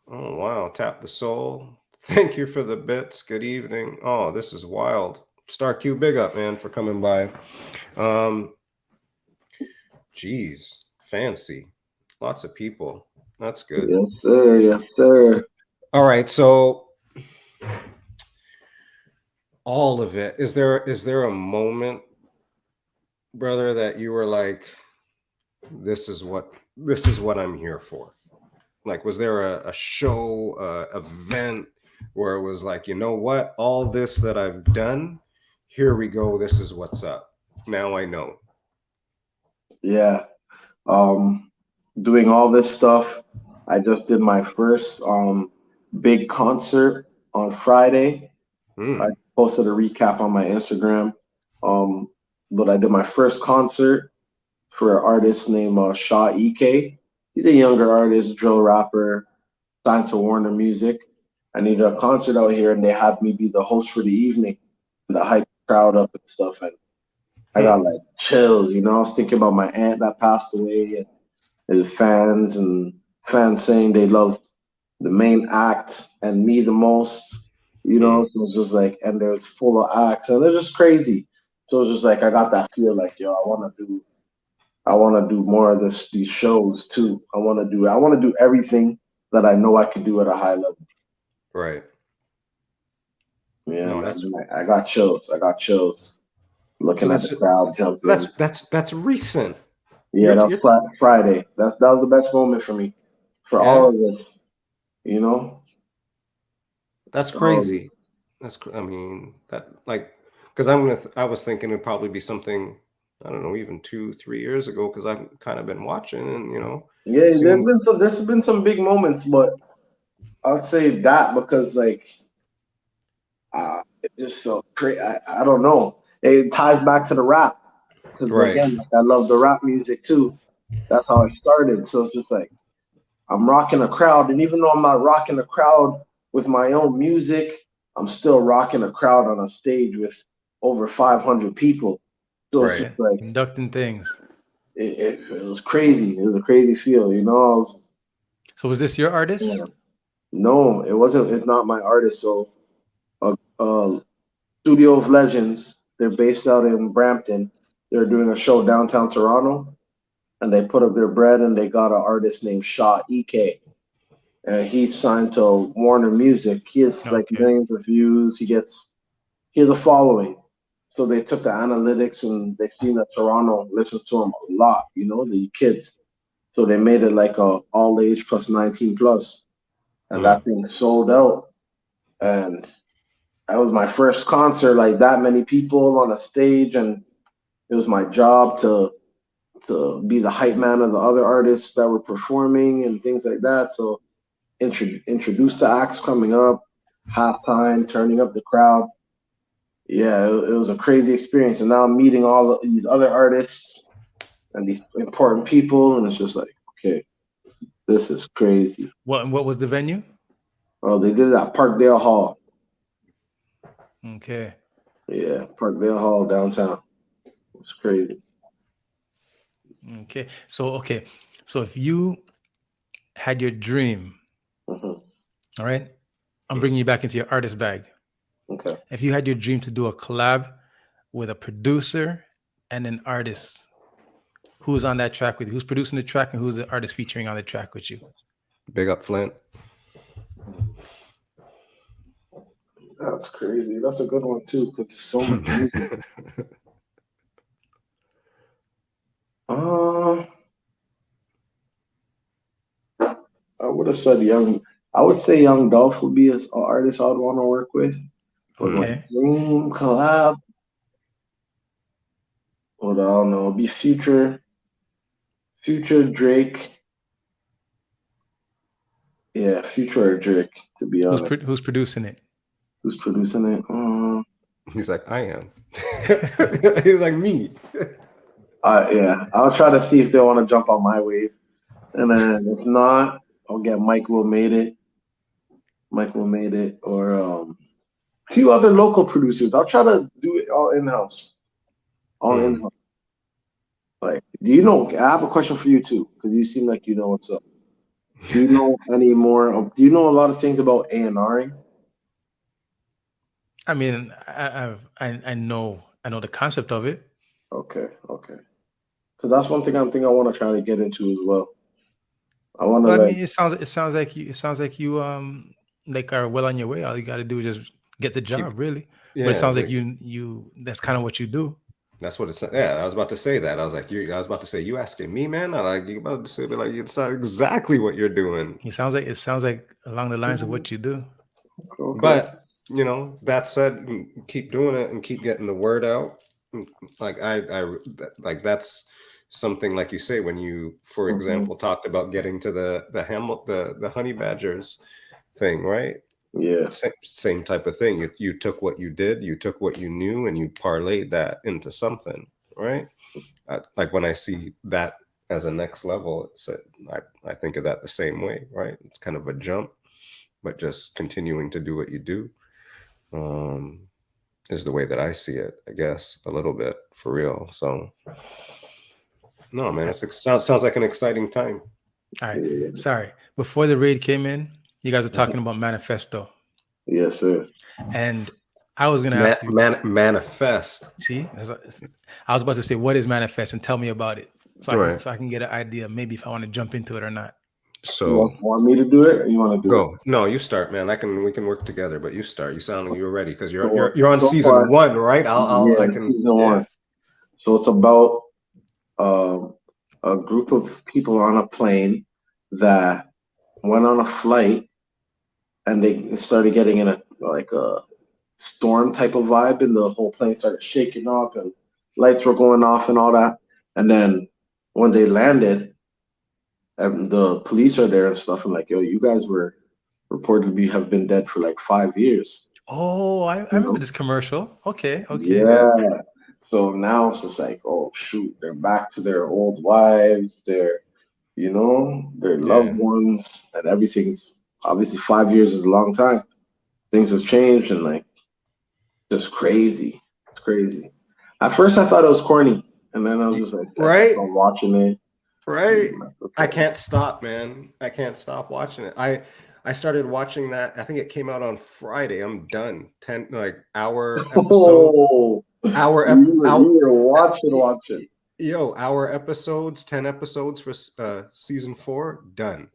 Speaker 1: Oh, wow. Tap the Soul. Thank you for the bits. Good evening. Oh, this is wild. Star Q, big up, man, for coming by. Geez, fancy. Lots of people. That's good.
Speaker 3: Yes, sir. Yes, sir.
Speaker 1: All right. So all of it. Is there a moment, brother, that you were like, this is what I'm here for? Like, was there a show, event where it was like, you know what, all this that I've done, here we go, this is what's up. Now I know.
Speaker 3: Yeah. Doing all this stuff. I just did my first big concert on Friday. I posted a recap on my Instagram. But I did my first concert for an artist named Shaw EK. He's a younger artist, drill rapper, signed to Warner Music. I needed a concert out here, and they had me be the host for the evening, and the hype crowd up and stuff. And I got like chills, you know. I was thinking about my aunt that passed away, and fans saying they loved the main act and me the most, you know. So it was just like, and there's full of acts, and they're just crazy. So it was just like I got that feel like, yo, I want to do more of these shows too. I want to do everything that I know I could do at a high level.
Speaker 1: Right.
Speaker 3: Yeah,
Speaker 1: no,
Speaker 3: I got chills. Looking at the crowd jumping.
Speaker 1: That's recent.
Speaker 3: Yeah, that was Friday. That was the best moment for me, for all of us. You know.
Speaker 1: That's crazy. I mean, that, like, because I was thinking it'd probably be something, I don't know, even 2-3 years ago, because I've kind of been watching, and you know.
Speaker 3: Yeah, there's been some big moments, but I'd say that because like, it just felt crazy. I don't know. It ties back to the rap, because again, I love the rap music too. That's how it started. So it's just like I'm rocking a crowd, and even though I'm not rocking a crowd with my own music, I'm still rocking a crowd on a stage with over 500 people. So it's just like
Speaker 2: inducting things.
Speaker 3: It was crazy. It was a crazy feel, you know.
Speaker 2: So was this your artist?
Speaker 3: Yeah. No, it wasn't. It's not my artist. So, Studio of Legends. They're based out in Brampton. They're doing a show downtown Toronto, and they put up their bread, and they got an artist named Shaw EK, and he's signed to Warner Music. He has like millions of views. He has a following. So they took the analytics, and they've seen that Toronto listens to him a lot, you know, the kids. So they made it like a all age plus 19 plus, and that thing sold out. And that was my first concert, like that many people on a stage, and it was my job to be the hype man of the other artists that were performing and things like that. So introduce the acts coming up, halftime, turning up the crowd. Yeah, it was a crazy experience. And now I'm meeting all these other artists and these important people, and it's just like, okay, this is crazy.
Speaker 2: What was the venue?
Speaker 3: Oh, they did it at Parkdale Hall.
Speaker 2: Okay.
Speaker 3: Yeah, Parkdale Hall downtown. It's crazy.
Speaker 2: Okay. So if you had your dream, all right, I'm bringing you back into your artist bag.
Speaker 3: Okay.
Speaker 2: If you had your dream to do a collab with a producer and an artist, who's on that track with you? Who's producing the track, and who's the artist featuring on the track with you?
Speaker 1: Big up Flint.
Speaker 3: That's crazy. That's a good one too, because there's so much music. I would have said Young Dolph would be an artist I'd want to work with. But my dream collab, well, I don't know, it'd be Future Drake. Yeah, Future or Drake, to be honest.
Speaker 2: Who's producing it?
Speaker 3: Who's producing it?
Speaker 1: He's like, I am. He's like me.
Speaker 3: Yeah, I'll try to see if they want to jump on my wave, and then if not, I'll get Mike Will Made It. Mike Will Made It, or a few other local producers. I'll try to do it all in house. All in house. Like, do you know? I have a question for you too, because you seem like you know what's up. Do you know any more? Do you know a lot of things about A&Ring?
Speaker 2: I mean, I know the concept of it.
Speaker 3: Okay. Because that's one thing I want to try to get into as well. I want to.
Speaker 2: Well, I
Speaker 3: like,
Speaker 2: mean, it sounds like you like are well on your way. All you got to do is just get the job, really.
Speaker 1: Yeah,
Speaker 2: but it sounds like you that's kind of what you do.
Speaker 1: That's what it's. Yeah, I was about to say that. I was like, I was about to say, you asking me, man? I like you about to say, but like, it's exactly what you're doing.
Speaker 2: It sounds like along the lines of what you do.
Speaker 3: Okay.
Speaker 1: But that said, keep doing it and keep getting the word out. Like I like that's something like you say when you, for example, talked about getting to the honey badgers thing, right?
Speaker 3: Yeah.
Speaker 1: Same type of thing. You took what you did, you took what you knew, and you parlayed that into something, right? Like when I see that as a next level, I think of that the same way, right? It's kind of a jump, but just continuing to do what you do is the way that I see it, I guess, a little bit for real. So, no, man, it sounds like an exciting time.
Speaker 2: All right. Sorry. Before the raid came in, you guys were talking about manifesto.
Speaker 3: Yes, sir.
Speaker 2: And I was going to ask you.
Speaker 1: Manifest.
Speaker 2: See, I was about to say, what is manifest, and tell me about it, so I can get an idea, maybe if I want to jump into it or not.
Speaker 3: So, you want me to do it, or you want to do it?
Speaker 1: No, you start, man. We can work together, but you start. You sound like you're ready because you're on season 1, right?
Speaker 3: Season 1. So it's about a group of people on a plane that went on a flight, and they started getting in a storm type of vibe, and the whole plane started shaking off, and lights were going off and all that. And then when they landed, and the police are there and stuff, and like, yo, you guys were reportedly have been dead for like 5 years.
Speaker 2: Oh, I remember this commercial. Okay.
Speaker 3: Yeah. So now it's just like, oh shoot, they're back to their old wives, their loved ones, and everything's obviously 5 years is a long time. Things have changed, and like, just crazy. It's crazy. At first I thought it was corny, and then I was just like,
Speaker 1: right,
Speaker 3: I'm watching it.
Speaker 1: Right. I can't stop, man. I can't stop watching it. I started watching that. I think it came out on Friday. I'm done. 10 hour episode.
Speaker 3: You were watching.
Speaker 1: Yo, hour episodes, 10 episodes for season 4, done.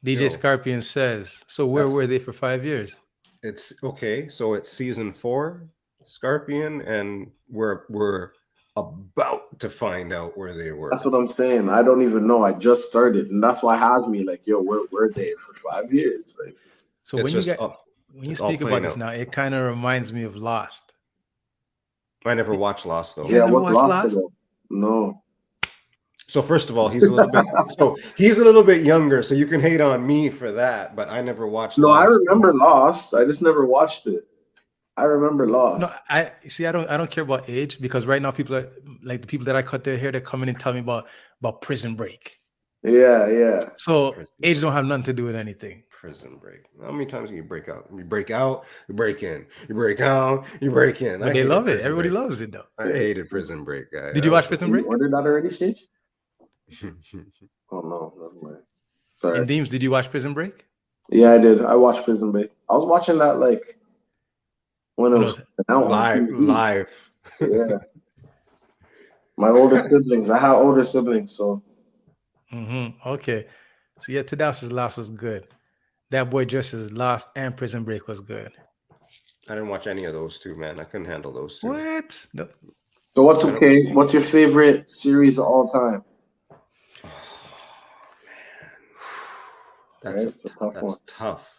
Speaker 2: DJ Scorpion says, so where were they for 5 years?
Speaker 1: It's okay. So it's season 4, Scorpion, and we're about to find out where they were.
Speaker 3: That's what I'm saying. I don't even know. I just started, and that's why it has me like, yo, where were they for 5 years? Like,
Speaker 2: so when you speak about this now, it kind of reminds me of Lost.
Speaker 1: I never watched Lost though.
Speaker 3: Yeah, what's Lost? No.
Speaker 1: So first of all, he's a little bit younger, so you can hate on me for that, but I never watched Lost.
Speaker 3: I remember Lost. I just never watched it. I remember Lost.
Speaker 2: No, I don't care about age, because right now people are like the people that I cut their hair, they're coming and telling me about Prison Break.
Speaker 3: Yeah.
Speaker 2: So age don't have nothing to do with anything.
Speaker 1: Prison Break. How many times can you break out? You break out, you break in. You break out, you break in.
Speaker 2: But they love it. Everybody loves it though.
Speaker 1: I hated Prison Break, guys.
Speaker 2: Did you watch Prison Break?
Speaker 3: You ordered that already, Steve? Oh no, never mind. Sorry.
Speaker 2: And Deemz, did you watch Prison Break?
Speaker 3: Yeah, I did. I watched Prison Break. I was watching that like when it was
Speaker 1: live.
Speaker 3: Yeah. My older siblings. I have older siblings, so.
Speaker 2: Okay. So yeah, Tdot's Lost was good. That Boy Dresses Lost and Prison Break was good.
Speaker 1: I didn't watch any of those two, man. I couldn't handle those two.
Speaker 2: What? No.
Speaker 3: So what's your favorite series of all time?
Speaker 1: That's tough.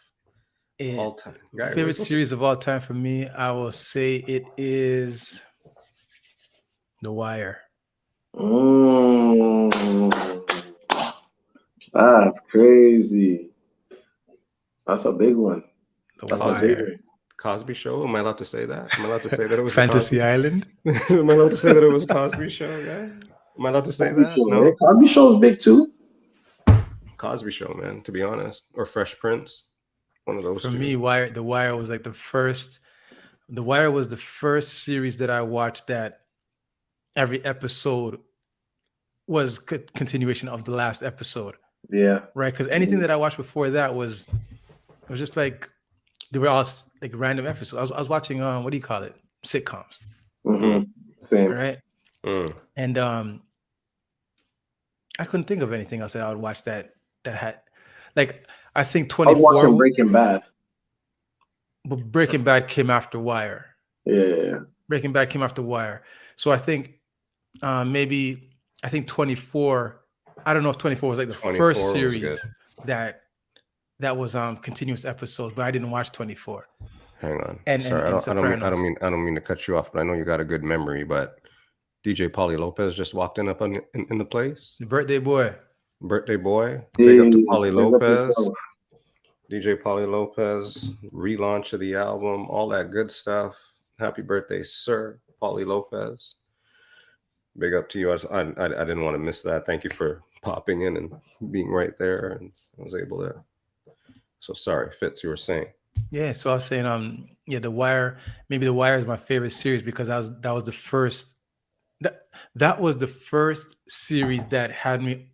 Speaker 1: All time.
Speaker 2: Favorite series of all time for me, I will say it is The Wire.
Speaker 3: That's crazy. That's a big one.
Speaker 2: The Wire.
Speaker 1: Cosby Show? Am I allowed to say that? Am I allowed to say that it was
Speaker 2: Fantasy
Speaker 1: a
Speaker 2: Island.
Speaker 1: Cosby? Am I allowed to say that it was a Cosby Show, guy? Am I allowed to say that? No.
Speaker 3: Cosby Show is big too.
Speaker 1: Cosby Show, man. To be honest, or Fresh Prince, one of those
Speaker 2: For
Speaker 1: two.
Speaker 2: me, The Wire was like the first. The Wire was the first series that I watched that every episode was continuation of the last episode.
Speaker 3: Yeah.
Speaker 2: Right, because anything that I watched before that was just like they were all like random episodes. I was watching what do you call it? Sitcoms.
Speaker 3: Same.
Speaker 2: Right. And I couldn't think of anything else that I would watch that had like I think 24.
Speaker 3: I was watching Breaking Bad.
Speaker 2: But Breaking Bad came after Wire.
Speaker 3: Yeah.
Speaker 2: Breaking Bad came after Wire. So I think maybe 24. I don't know if 24 was like the first series that was continuous episodes, but I didn't watch 24.
Speaker 1: Hang on.
Speaker 2: And
Speaker 1: sorry,
Speaker 2: and
Speaker 1: I don't mean to cut you off, but I know you got a good memory. But DJ Pauly Lopez just walked in the place.
Speaker 2: The birthday boy.
Speaker 1: Big up to Pauly Lopez. DJ Pauly Lopez, relaunch of the album, all that good stuff. Happy birthday, sir, Pauly Lopez. Big up to you. I didn't want to miss that. Thank you for popping in and being right there, and I was able to. So sorry, Fitz, you were saying.
Speaker 2: Yeah, so I was saying, The Wire. Maybe The Wire is my favorite series because that was the first. That was the first series that had me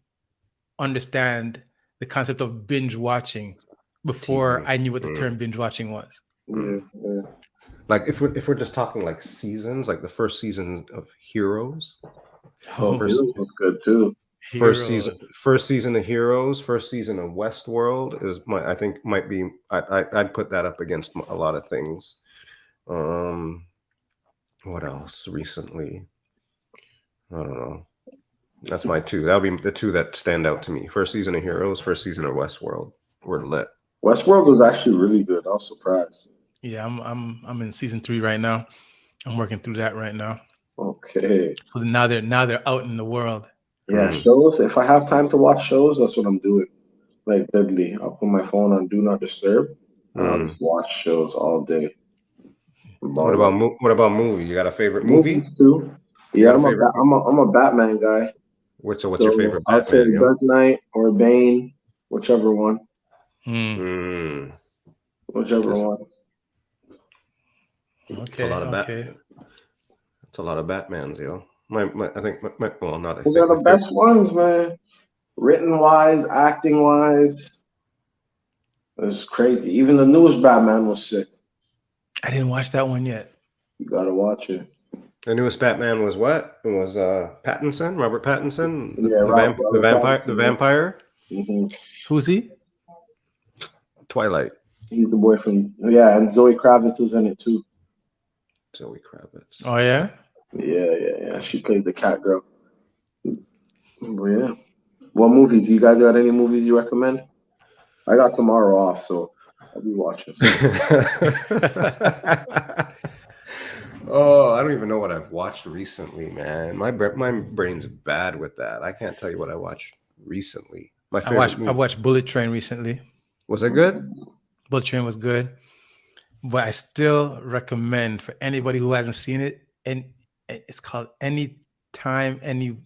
Speaker 2: understand the concept of binge watching before I knew what the term binge watching was.
Speaker 3: Yeah.
Speaker 1: Like if we're just talking like seasons, like the first season of Heroes.
Speaker 3: Heroes was good too.
Speaker 1: First season of Heroes, first season of Westworld is I think might be I'd put that up against a lot of things. What else recently? I don't know. That's my two. That'll be the two that stand out to me. First season of Heroes, first season of Westworld. We're lit.
Speaker 3: Westworld was actually really good. I was surprised.
Speaker 2: Yeah, I'm in season 3 right now. I'm working through that right now.
Speaker 3: Okay.
Speaker 2: So now they're out in the world.
Speaker 3: Yeah, shows. If I have time to watch shows, that's what I'm doing. Like deadly. I'll put my phone on Do Not Disturb and I'll just watch shows all day.
Speaker 1: What about movie? You got a favorite movie?
Speaker 3: Movies too. Yeah, I'm a Batman guy.
Speaker 1: What's your favorite Batman?
Speaker 3: I'll say Dark Knight or Bane, whichever one. Whichever one.
Speaker 2: Okay.
Speaker 1: It's a lot of It's a lot of Batmans, yo. I think well, not. I
Speaker 3: Those
Speaker 1: think
Speaker 3: are the best ones, man. Written wise, acting wise, it's crazy. Even the newest Batman was sick.
Speaker 2: I didn't watch that one yet.
Speaker 3: You gotta watch it.
Speaker 1: The newest Batman was what? It was Pattinson, Robert Pattinson, the vampire.
Speaker 3: Mm-hmm.
Speaker 2: Who's he?
Speaker 1: Twilight.
Speaker 3: He's the boy from and Zoe Kravitz was in it too.
Speaker 1: Zoe Kravitz.
Speaker 2: Oh yeah.
Speaker 3: Yeah. She played the cat girl. But yeah. What movies? You guys got any movies you recommend? I got tomorrow off, so I'll be watching.
Speaker 1: Oh, I don't even know what I've watched recently, man. My brain's bad with that. I can't tell you what I watched recently. I
Speaker 2: watched Bullet Train recently.
Speaker 1: Was it good?
Speaker 2: Bullet Train was good, but I still recommend for anybody who hasn't seen it, and it's called Anytime, Any.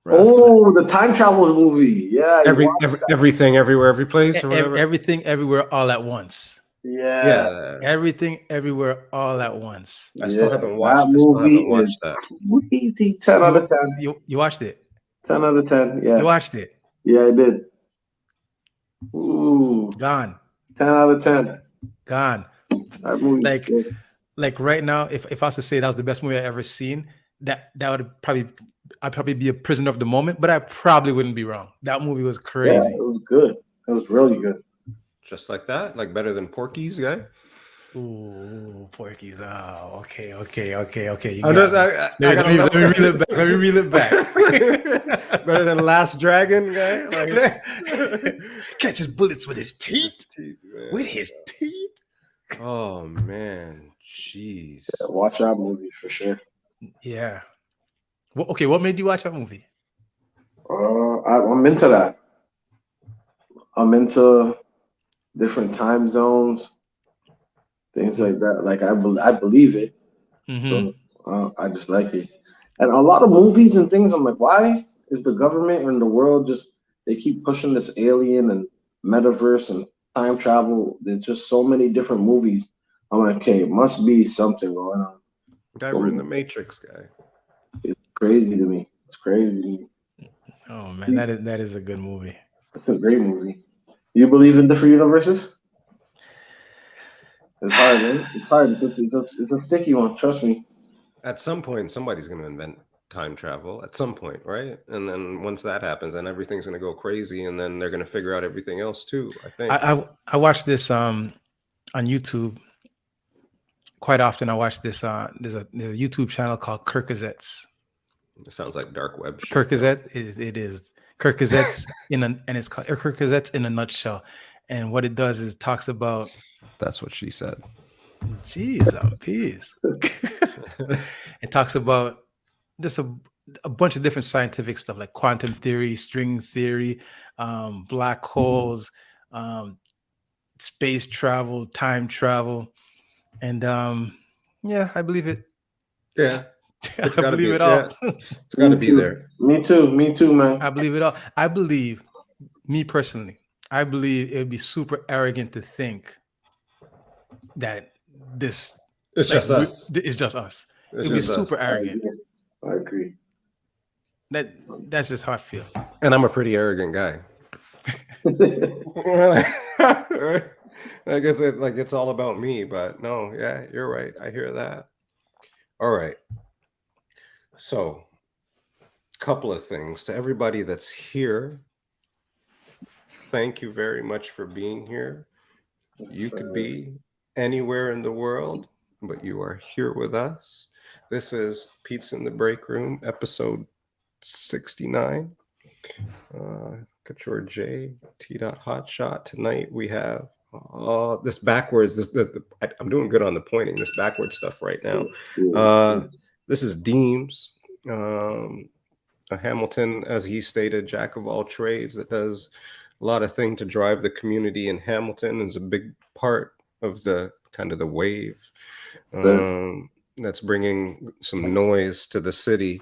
Speaker 3: Oh, the time travel movie. Yeah.
Speaker 1: Everything, everywhere, every place, or whatever.
Speaker 2: Everything, everywhere, all at once.
Speaker 3: Yeah.
Speaker 2: Everything, everywhere, all at once.
Speaker 1: I still haven't watched that.
Speaker 3: 10 out of 10.
Speaker 2: You watched it?
Speaker 3: 10 out of 10. Yeah.
Speaker 2: You watched it?
Speaker 3: Yeah, I did. Ooh.
Speaker 2: Gone.
Speaker 3: 10 out of 10.
Speaker 2: Gone.
Speaker 3: That movie.
Speaker 2: Like right now, if I was to say that was the best movie I ever seen, that would I'd probably be a prisoner of the moment, but I probably wouldn't be wrong. That movie was crazy.
Speaker 3: Yeah, it was good. It was really good.
Speaker 1: Just like that? Like better than Porky's, guy?
Speaker 2: Ooh, Porky's. Oh, okay.
Speaker 1: Let me
Speaker 2: reel it back.
Speaker 1: Better than Last Dragon, guy?
Speaker 2: Catches bullets with his teeth. With his teeth.
Speaker 1: Oh, man. Jeez.
Speaker 3: Yeah, watch that movie for sure.
Speaker 2: Yeah. Well, okay, what made you watch that movie?
Speaker 3: I'm into that. I'm into different time zones, things like that. Like I believe it.
Speaker 2: Mm-hmm.
Speaker 3: So I just like it. And a lot of movies and things, I'm like, why is the government and the world just they keep pushing this alien and metaverse and time travel? There's just so many different movies. I'm like, okay, it must be something going on.
Speaker 1: Guy, we're in the
Speaker 3: So
Speaker 1: Matrix, guy.
Speaker 3: it's crazy to me. It's crazy to me.
Speaker 2: Oh man, that is a good movie.
Speaker 3: It's a great movie. You believe in different universes? It's hard, man. It's hard. It's a sticky one. Trust me.
Speaker 1: At some point, somebody's going to invent time travel. At some point, right? And then once that happens, then everything's going to go crazy, and then they're going to figure out everything else too. I think.
Speaker 2: I watched this on YouTube quite often. I watch this. There's a YouTube channel called Kirkazet's.
Speaker 1: It sounds like dark web shit.
Speaker 2: Kirkazet is Kirkazet's it's called Kirkazet's in a nutshell. And what it does is talks about.
Speaker 1: That's what she said.
Speaker 2: Jeez, I'm peace. It talks about just a bunch of different scientific stuff like quantum theory, string theory, black holes, space travel, time travel, and yeah, I believe it.
Speaker 1: Yeah,
Speaker 2: I believe it all.
Speaker 1: Yeah, it's got to be there.
Speaker 3: Me too, man.
Speaker 2: I believe it all. I believe, me personally, I believe it would be super arrogant to think that this
Speaker 1: It's just us.
Speaker 2: It's just us.
Speaker 1: It's
Speaker 2: It'd be
Speaker 1: just us.
Speaker 2: super arrogant.
Speaker 3: I agree.
Speaker 2: That's just how I feel.
Speaker 1: And I'm a pretty arrogant guy. I guess it's all about me, but no, yeah, you're right. I hear that. All right. So, couple of things to everybody that's here. Thank you very much for being here. You could be anywhere in the world, but you are here with us. This is Pizza in the Break Room, episode 69. Couture J, Tdot Hotshot. Tonight we have this backwards. I'm doing good on the pointing. This backwards stuff right now. This is Deemz, a Hamilton, as he stated, jack of all trades that does a lot of things to drive the community in Hamilton. Is a big part of the kind of the wave that's bringing some noise to the city.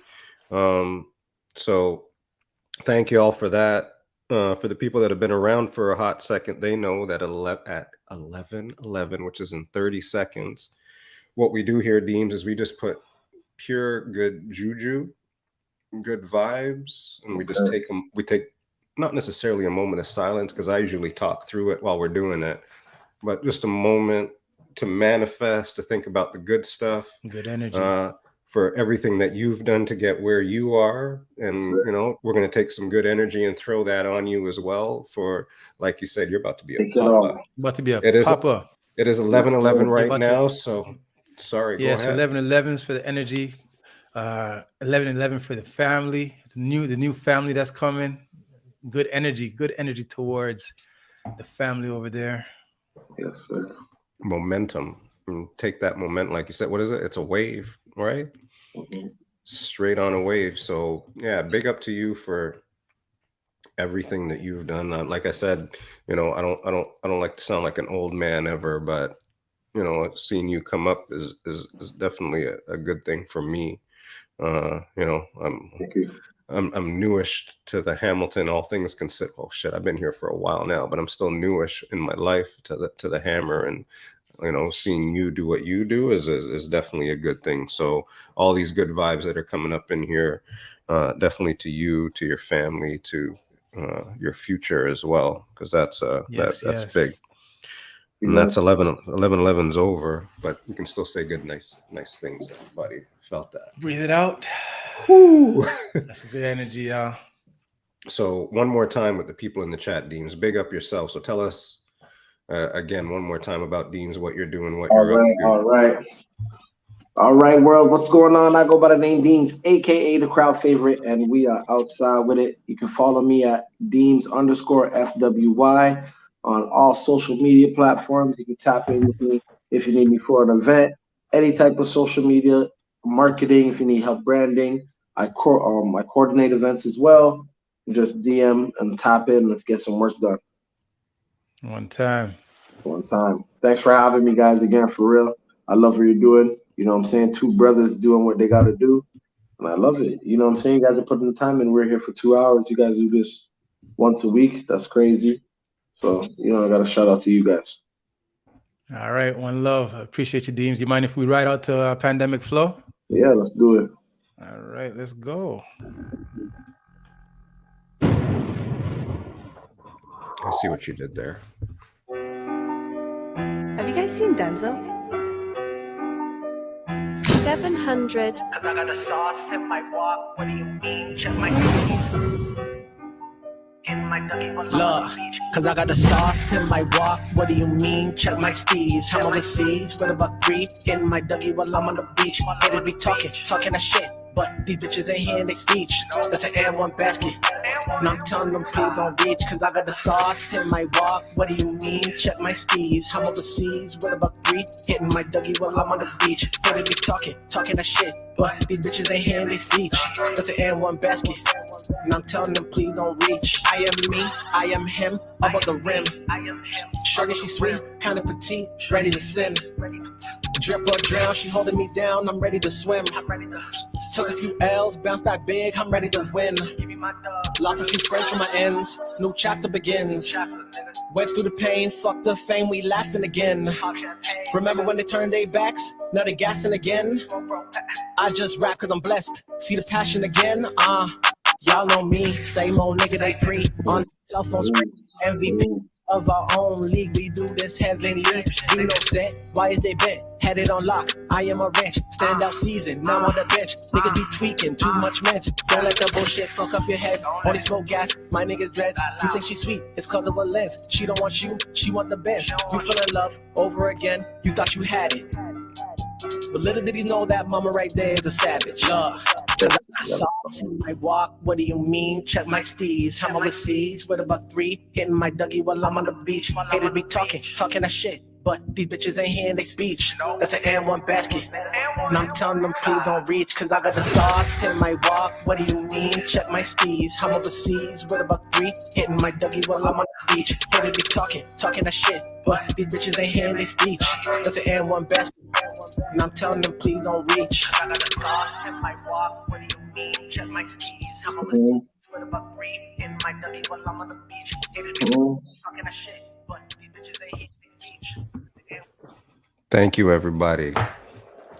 Speaker 1: So thank you all for that. For the people that have been around for a hot second, they know that at 11:11, which is in 30 seconds, what we do here, Deemz, is we just put pure good juju, good vibes, and we just take them. We take not necessarily a moment of silence, because I usually talk through it while we're doing it, but just a moment to manifest, to think about the good stuff,
Speaker 2: good energy,
Speaker 1: for everything that you've done to get where you are. And, we're going to take some good energy and throw that on you as well. For, like you said, you're about to be a papa.
Speaker 2: About to be a
Speaker 1: papa. It is 11:11 right now. So sorry.
Speaker 2: Yes, 11:11 for the energy. 11:11 for the family, the new family that's coming. Good energy towards the family over there.
Speaker 3: Yes, sir.
Speaker 1: Momentum. And take that momentum, like you said. What is it? It's a wave, right?
Speaker 3: Mm-hmm.
Speaker 1: Straight on a wave. So yeah, big up to you for everything that you've done. Like I said, I don't like to sound like an old man ever, but seeing you come up is definitely a good thing for me.
Speaker 3: Thank you.
Speaker 1: I'm newish to the Hamilton, all things considered. Oh shit, I've been here for a while now, but I'm still newish in my life to the Hammer, and seeing you do what you do is definitely a good thing. So all these good vibes that are coming up in here, definitely to you, to your family, to your future as well, because that's big. And that's 11:11's over, but you can still say good, nice things to everybody. Felt that.
Speaker 2: Breathe it out.
Speaker 1: Woo.
Speaker 2: That's a good energy, y'all.
Speaker 1: So one more time with the people in the chat, Deemz, big up yourself. So tell us again one more time about Deemz, what you're doing, what you're up to.
Speaker 3: All right, world. What's going on? I go by the name Deemz, aka the crowd favorite, and we are outside with it. You can follow me at Deemz_FWY on all social media platforms. You can tap in with me if you need me for an event, any type of social media marketing. If you need help branding, I coordinate events as well. Just DM and tap in. Let's get some work done.
Speaker 2: One time.
Speaker 3: One time. Thanks for having me, guys, again, for real. I love what you're doing. You know what I'm saying? Two brothers doing what they got to do. And I love it. You know what I'm saying? You guys are putting the time in. We're here for 2 hours. You guys do this once a week. That's crazy. So, I got to shout out to you guys.
Speaker 2: All right, one love. I appreciate you, Deemz. You mind if we ride out to Pandemic Flow?
Speaker 3: Yeah, let's do it.
Speaker 2: All right, let's go.
Speaker 1: I see what you did there.
Speaker 4: Have you guys seen Denzel?
Speaker 5: 700.
Speaker 6: Cause I got the sauce in my walk. What do you mean? Check my keys. In my ducky while I'm on the beach. Cause I got the sauce in my walk. What do you mean? Check my steez. I'm overseas with about 3. In my ducky while I'm on the beach. Haters be talking that shit. But these bitches ain't hearing they speech. That's an and one basket. And I'm telling them please don't reach. Cause I got the sauce in my walk. What do you mean? Check my steez. I'm overseas with about 3. Hitting my Dougie while I'm on the beach. Haters be talking that shit. But these bitches ain't hearing they speech. That's an and one basket. And I'm telling them please don't reach. I am me, I am him, above the rim. Shorty, she sweet, kinda petite, ready to sin. Drip or drown, she holding me down, I'm ready to swim. Took a few L's, bounced back big, I'm ready to win. Lost a few friends from my ends, new chapter begins. Went through the pain, fuck the fame, we laughing again. Remember when they turned their backs, now they gassing again. I just rap cause I'm blessed, see the passion again. Y'all know me, same old nigga they pre on cell phone screen. MVP of our own league, we do this heavenly. You know set, why is they bent? Had it on lock, I am a wrench. Standout season, now on the bench. Niggas be tweaking, too much mensch. Don't let that bullshit fuck up your head. Only smoke gas, my niggas dreads. You think she sweet, it's cause of a lens. She don't want you, she want the bench. You fell in love, over again, you thought you had it. But little did he know that mama right there is a savage. Cause I saw in my walk, what do you mean? Check my steez, I'm overseas with about 3. Hitting my Dougie while I'm on the beach. Haters be talking that shit. But these bitches ain't hearing they speech. That's an and one basket. And I'm telling them please don't reach. Cause I got the sauce in my walk. What do you mean? Check my steez. I'm overseas with about 3. Hitting my Dougie while I'm on the beach. Haters be talking that shit. But these bitches ain't hearing they speech. That's an and one basket. And I'm telling them please don't reach. I got the sauce in my walk. What do you mean? Check my steez. I'm overseas with about 3. Hitting my Dougie while I'm on the beach. Haters be talking that shit. But these bitches ain't hearing they speech.
Speaker 1: Thank you, everybody.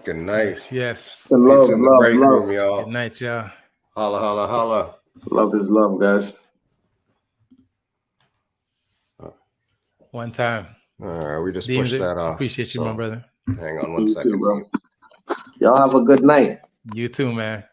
Speaker 1: Good night.
Speaker 2: Yes.
Speaker 3: The love,
Speaker 1: It's in the
Speaker 3: love,
Speaker 1: break
Speaker 3: love.
Speaker 1: room, y'all.
Speaker 2: Good night, y'all.
Speaker 1: Holla, holla, holla.
Speaker 3: Love is love, guys.
Speaker 2: One time.
Speaker 1: All right, we just
Speaker 2: Deemz,
Speaker 1: pushed that off.
Speaker 2: appreciate you, my brother.
Speaker 1: Hang on one
Speaker 3: You too,
Speaker 1: second.
Speaker 3: bro. Y'all have a good night.
Speaker 2: You too, man.